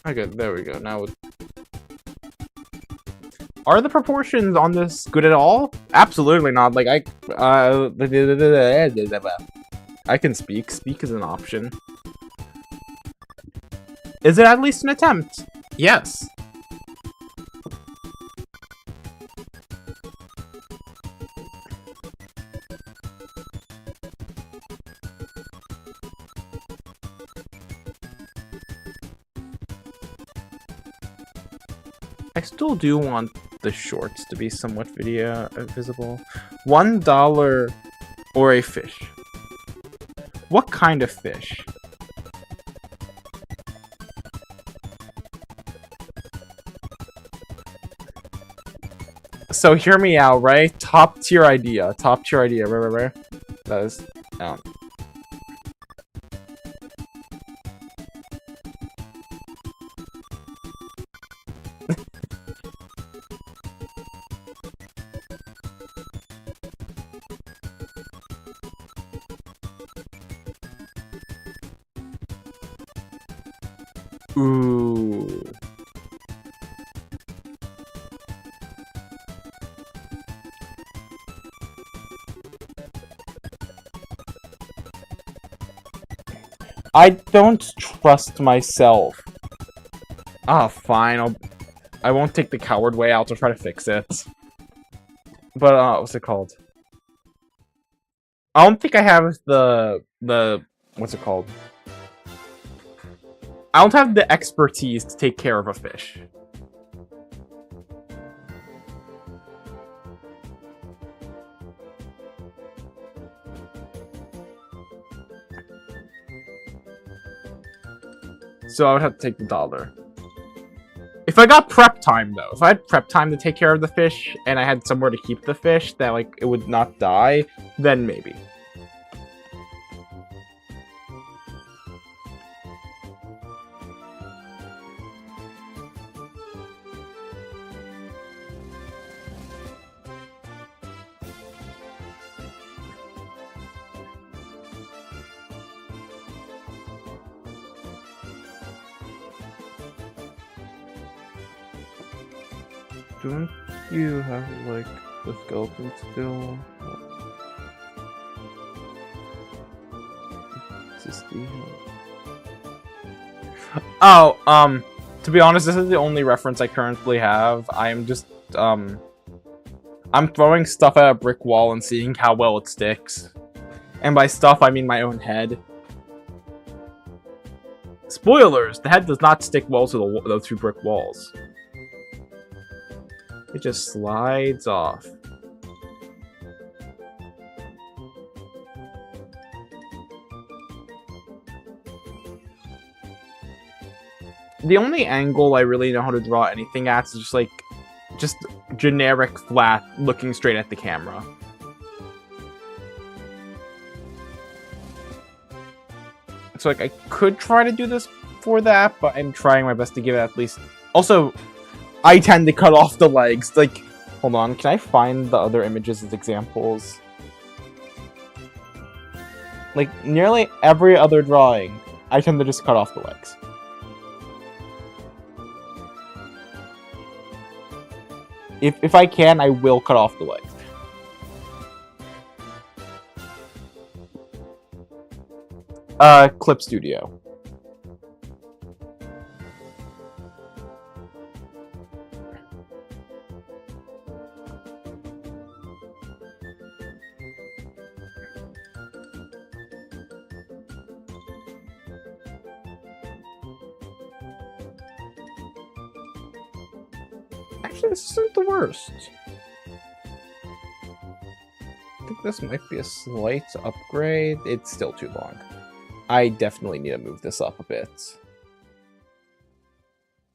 Okay, there we go. Now, are the proportions on this good at all? Absolutely not. Like I can speak. Speak is an option. Is it at least an attempt? Yes. I still do want the shorts to be somewhat video visible. $1 or a fish. What kind of fish? So hear me out, right? Top tier idea. Top tier idea. Right. That is. Ooh. I don't trust myself. Ah, fine. I won't take the coward way out to try to fix it. But what's it called? I don't think I have the what's it called? I don't have the expertise to take care of a fish. So I would have to take the $1. If I got prep time, though, if I had prep time to take care of the fish, and I had somewhere to keep the fish that, like, it would not die, then maybe. Don't you have, like, the skeleton still? Oh, to be honest, this is the only reference I currently have. I'm just, I'm throwing stuff at a brick wall and seeing how well it sticks. And by stuff, I mean my own head. Spoilers! The head does not stick well to the 2 brick walls. It just slides off. The only angle I really know how to draw anything at is just generic flat looking straight at the camera. So like I could try to do this for that, but I'm trying my best to give it at least. Also, I tend to cut off the legs. Like, hold on, can I find the other images as examples? Like, nearly every other drawing, I tend to just cut off the legs. If I can, I will cut off the legs. Clip Studio. Actually, this isn't the worst. I think this might be a slight upgrade. It's still too long. I definitely need to move this up a bit.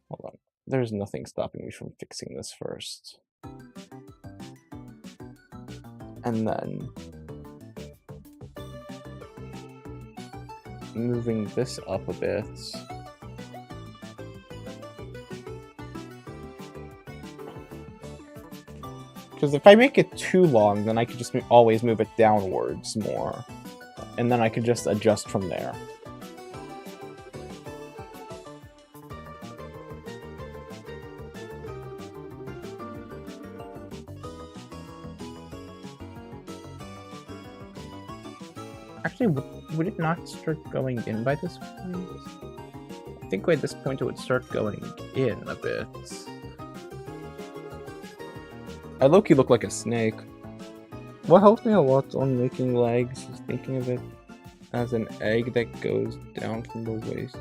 Hold on. there's nothing stopping me from fixing this first. And then moving this up a bit. Because if I make it too long, then I could just always move it downwards more. And then I could just adjust from there. Actually, would it not start going in by this point? I think by this point it would start going in a bit. I low-key look like a snake. What helped me a lot on making legs is thinking of it as an egg that goes down from the waist.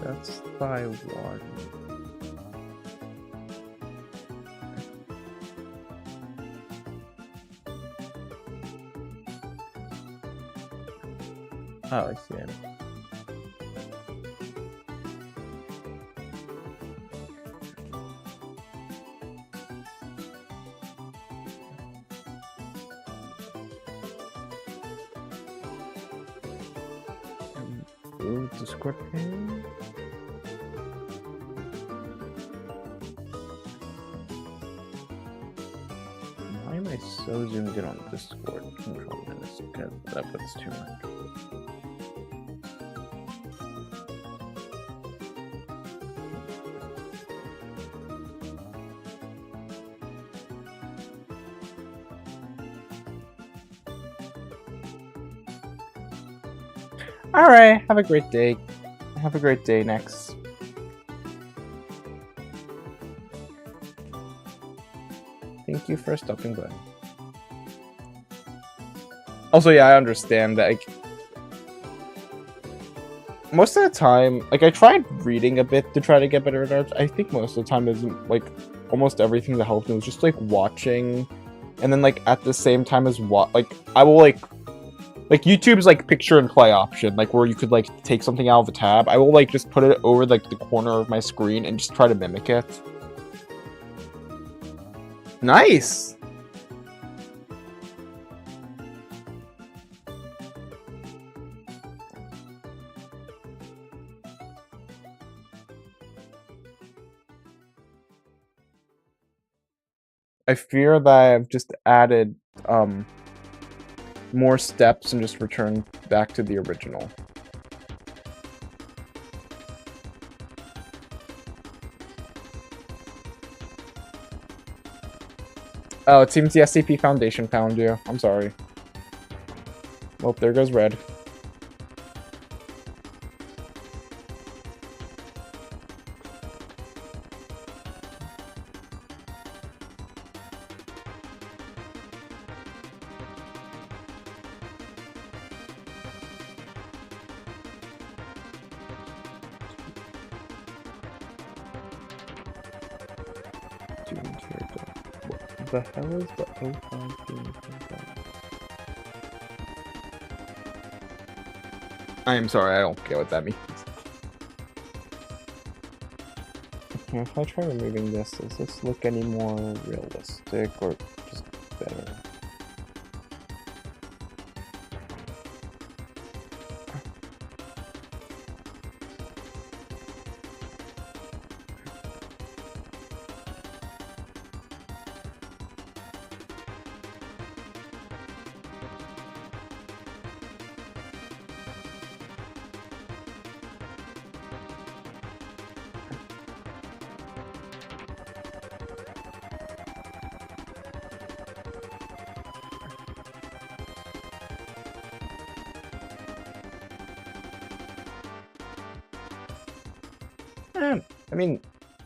That's by one. Oh, I see it. Ooh, Discord ping. Why am I so zoomed in on Discord control minutes? Because that puts too much. Alright, have a great day. Have a great day next. Thank you for stopping by. Also, yeah, I understand that, like, most of the time, like, I tried reading a bit to try to get better at art. I think most of the time isn't, like, almost everything that helped me was just, like, watching, and then, like, at the same time as I will, like, YouTube's, like, picture and play option, like, where you could, like, take something out of a tab. I will, like, just put it over, like, the corner of my screen and just try to mimic it. Nice! I fear that I've just added, more steps and just returned back to the original. Oh, it seems the SCP Foundation found you. I'm sorry. Well, there goes red. The hell is the O5 doing? I am sorry, I don't get what that means. Okay, if I try removing this, does this look any more realistic or just better? I mean,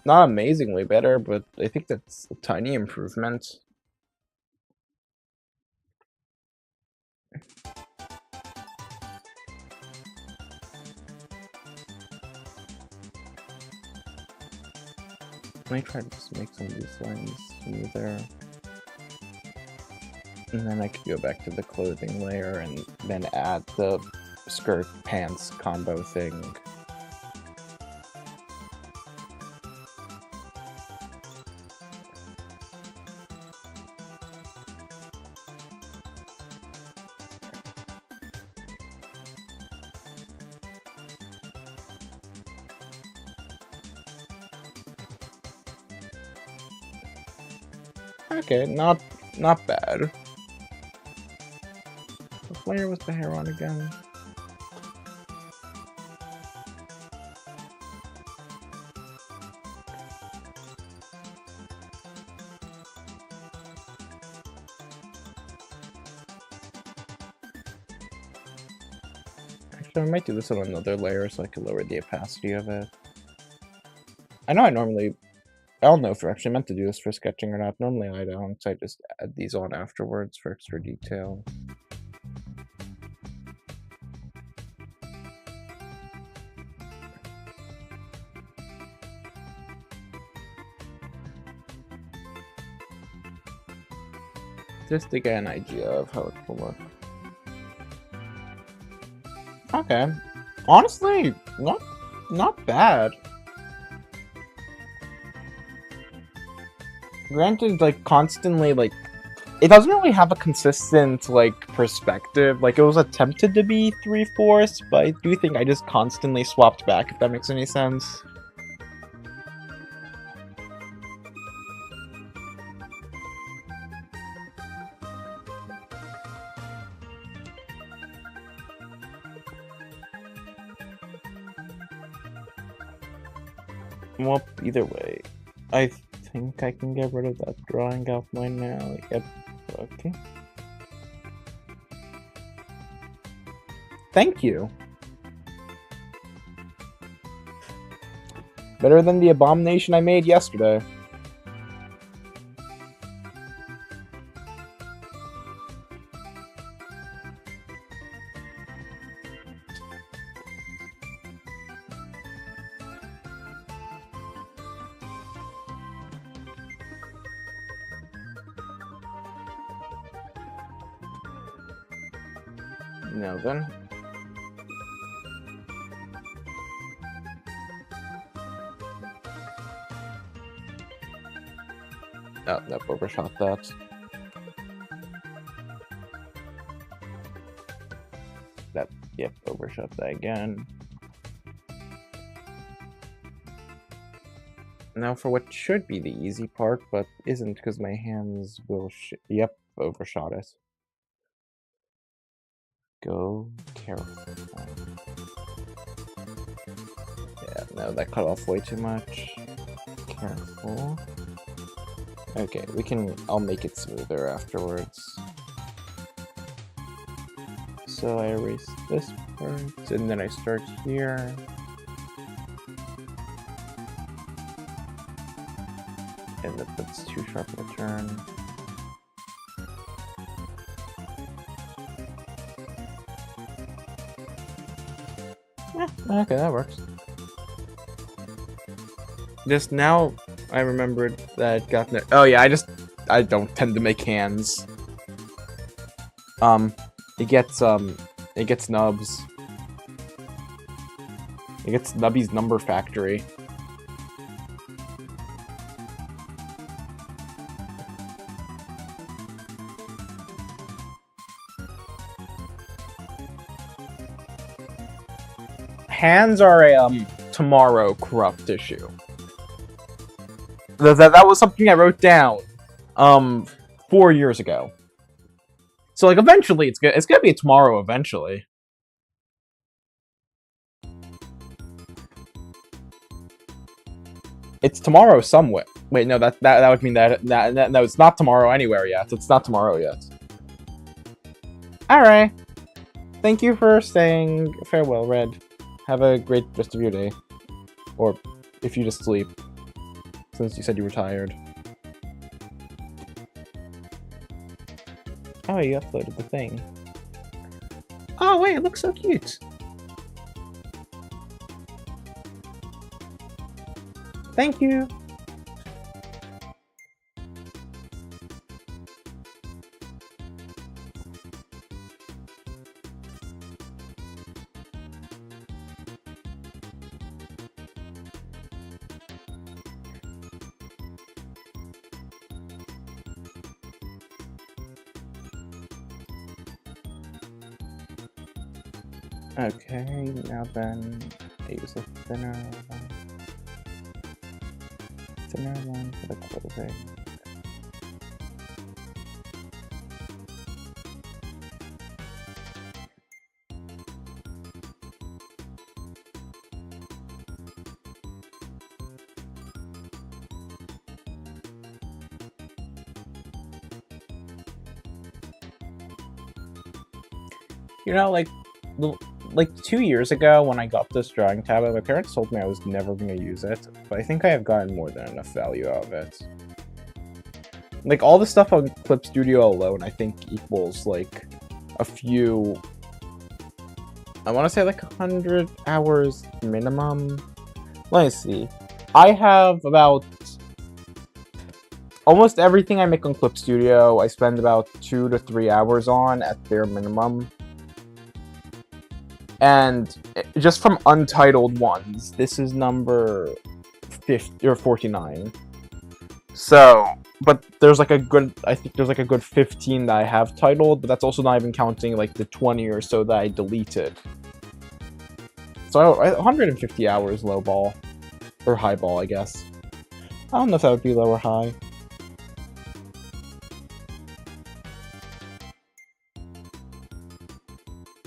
not amazingly better, but I think that's a tiny improvement. Let me try to just make some of these lines smoother. And then I could go back to the clothing layer and then add the skirt pants combo thing. Okay, not bad. What layer was the hair on again? Actually, I might do this on another layer so I can lower the opacity of it. I know I don't know if I actually meant to do this for sketching or not. Normally I don't, so I just add these on afterwards for extra detail. Just to get an idea of how it will look. Okay. Honestly, not bad. Granted, like, constantly, like, it doesn't really have a consistent, like, perspective. Like, it was attempted to be 3/4, but I do think I just constantly swapped back, if that makes any sense. Well, either way, I think I can get rid of that drawing outline now. Yep, okay. Thank you. Better than the abomination I made yesterday. Now then. Oh, nope, overshot that. Yep, overshot that again. Now for what should be the easy part, but isn't because my hands will yep, overshot it. Go careful. Yeah, no, that cut off way too much. Careful. Okay, I'll make it smoother afterwards. So I erase this part, and then I start here. And that's too sharp of a turn. Yeah, okay, that works. Just now, I remembered that oh yeah, I don't tend to make hands. It gets nubs. It gets Nubby's number factory. Hands are a tomorrow corrupt issue. That was something I wrote down 4 years ago. So like eventually it's gonna be tomorrow eventually. It's tomorrow somewhere. Wait, no, that would mean that no, it's not tomorrow anywhere yet. It's not tomorrow yet. Alright. Thank you for saying farewell, Red. Have a great rest of your day. Or if you just sleep, since you said you were tired. Oh, you uploaded the thing. Oh, wait, it looks so cute. Thank you. Okay, now then, I use a thinner one for the clothing. You know, like 2 years ago when I got this drawing tablet, my parents told me I was never going to use it, but I think I have gotten more than enough value out of it. Like, all the stuff on Clip Studio alone, I think equals, like, a few... I want to say, like, 100 hours minimum. Let me see. I have about... Almost everything I make on Clip Studio, I spend about 2 to 3 hours on at bare minimum. And just from untitled ones, this is number 50 or 49. So, but there's like a good, I think there's like a good 15 that I have titled, but that's also not even counting like the 20 or so that I deleted. So 150 hours low ball, or high ball, I guess. I don't know if that would be low or high.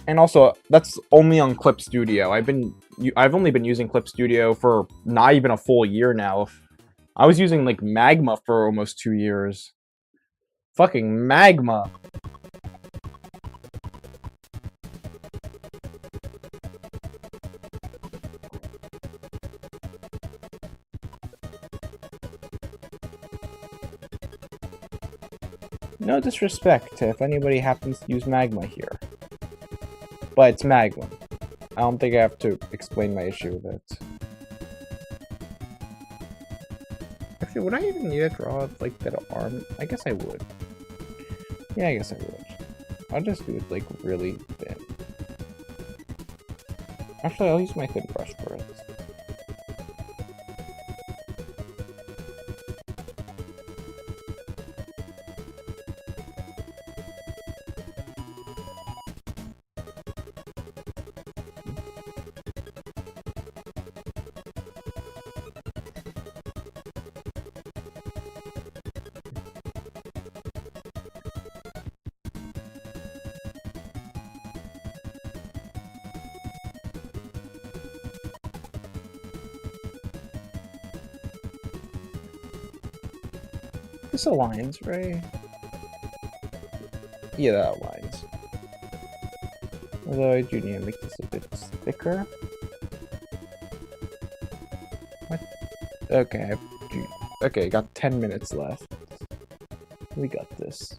And also, that's only on Clip Studio. I've only been using Clip Studio for not even a full year now. I was using, like, Magma for almost 2 years. Fucking Magma! No disrespect to if anybody happens to use Magma here. But it's Magma. I don't think I have to explain my issue with it. Actually, would I even need to draw, like, that arm? I guess I would. Yeah, I guess I would. I'll just do it, like, really thin. Actually, I'll use my thin brush for it. This aligns, right? Yeah, that aligns. Although I do need to make this a bit thicker. What? Okay, okay, got 10 minutes left. We got this.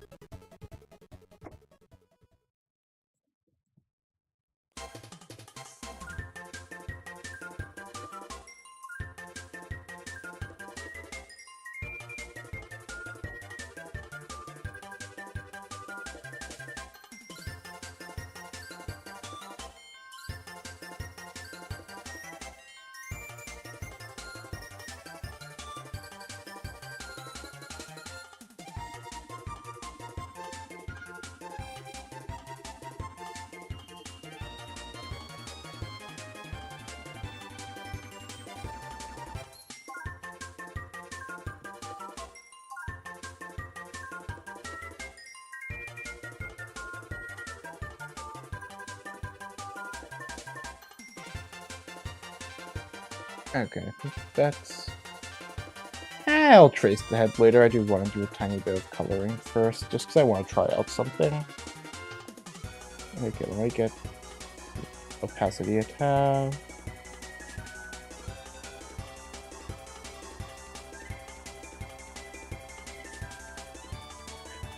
Okay, I think that's... I'll trace the head later. I do want to do a tiny bit of coloring first, just because I want to try out something. Okay, let me get opacity at half.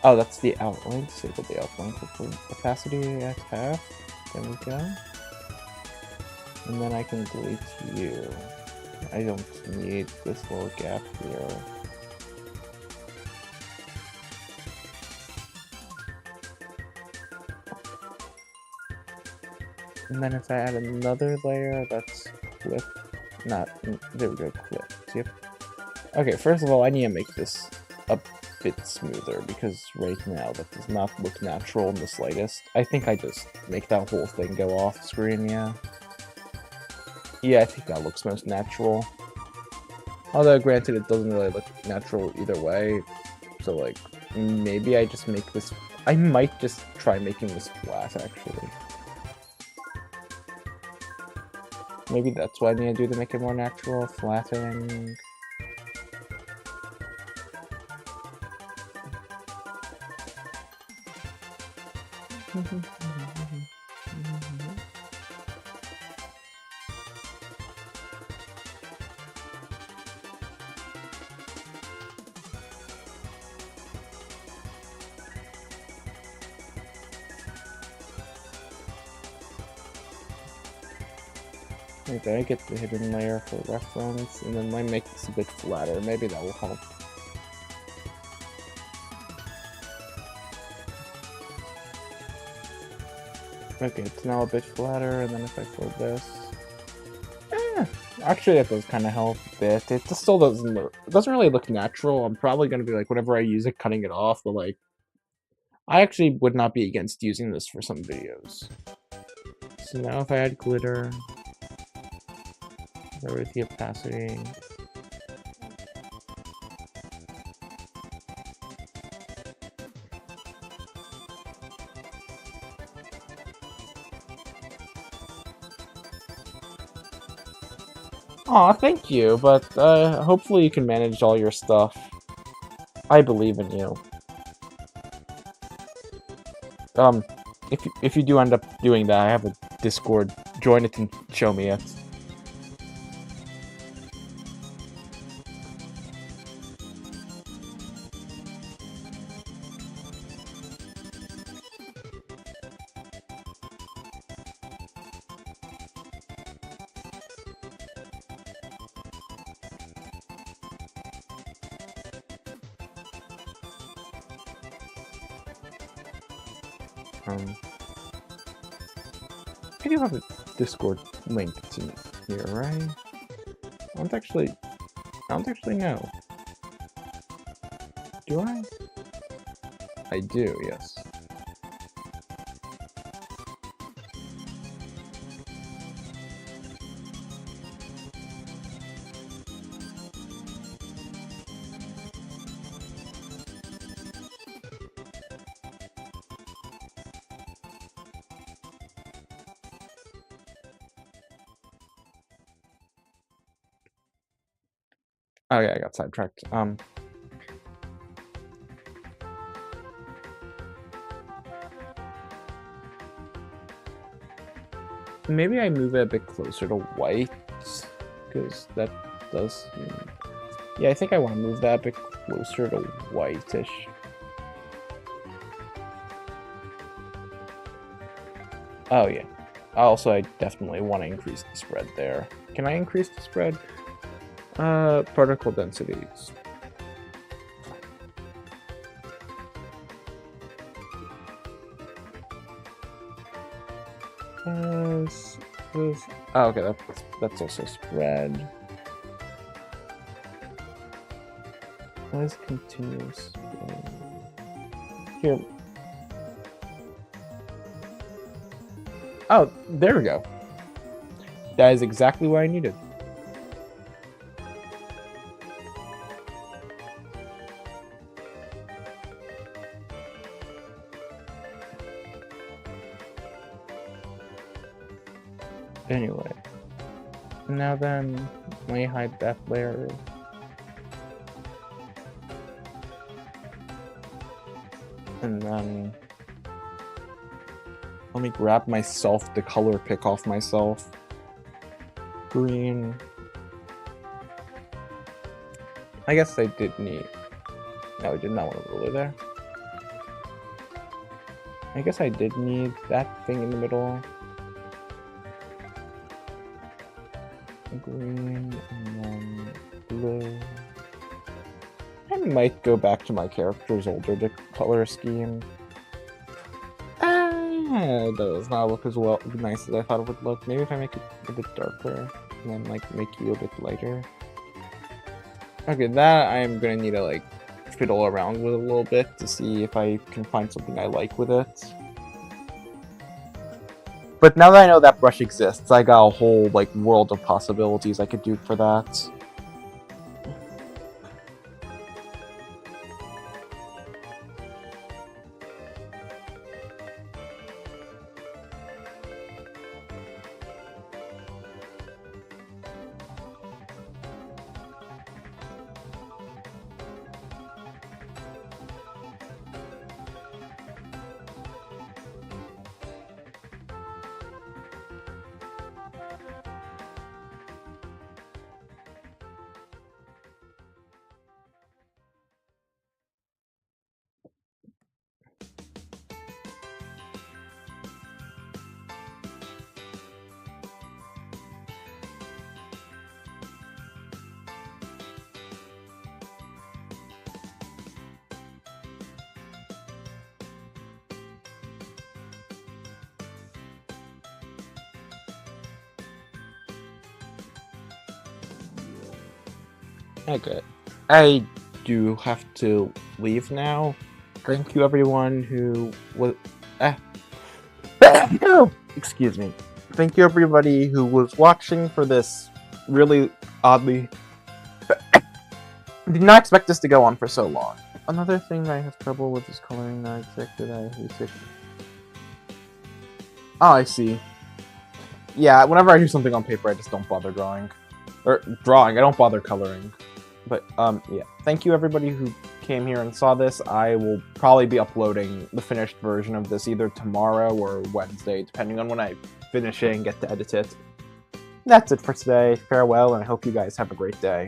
Oh, that's the outline. Disable the outline. Opacity at half. There we go. And then I can delete you. I don't need this little gap here. And then if I add another layer, that's clip. There we go, clip. Yep. Okay, first of all, I need to make this a bit smoother, because right now that does not look natural in the slightest. I think I just make that whole thing go off screen, yeah. Yeah, I think that looks most natural. Although, granted, it doesn't really look natural either way. So, like, maybe I just make this... I might just try making this flat, actually. Maybe that's what I need to do to make it more natural. Flattening. Okay, I get the hidden layer for reference, and then I make this a bit flatter. Maybe that will help. Okay, it's now a bit flatter, and then if I fill this... actually that does kind of help a bit. It just still doesn't look... It doesn't really look natural. I'm probably going to be, like, whenever I use it, cutting it off, but, like... I actually would not be against using this for some videos. So now if I add glitter... Lower the opacity... Aw, thank you, but hopefully you can manage all your stuff. I believe in you. If you do end up doing that, I have a Discord. Join it and show me it. I do have a Discord link to here, right? I don't actually know. Do I? I do, yes. Oh yeah, I got sidetracked. Maybe I move it a bit closer to white, because that does... Yeah, I think I want to move that a bit closer to whitish. Oh yeah. Also, I definitely want to increase the spread there. Can I increase the spread? Particle densities. Oh, okay, that's also spread. What is continuous? Here. Oh, there we go. That is exactly what I needed. Anyway, now then, let me hide that layer. And then, let me grab myself the color pick off myself. Green. I guess I did need... No, I did not want a ruler there. I guess I did need that thing in the middle. Green and then blue. I might go back to my character's older color scheme. It does not look as nice as I thought it would look. Maybe if I make it a bit darker and then like make you a bit lighter. Okay, that I'm gonna need to like fiddle around with a little bit to see if I can find something I like with it. But now that I know that brush exists, I got a whole like world of possibilities I could do for that. Okay, I do have to leave now. Thank you everyone who was... excuse me. Thank you everybody who was watching for this really oddly... I did not expect this to go on for so long. Another thing I have trouble with is coloring that exactly that I hate it. Oh, I see. Yeah, whenever I do something on paper, I just don't bother drawing. Or drawing, I don't bother coloring. But, yeah. Thank you everybody who came here and saw this. I will probably be uploading the finished version of this either tomorrow or Wednesday, depending on when I finish it and get to edit it. That's it for today. Farewell, and I hope you guys have a great day.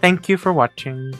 Thank you for watching.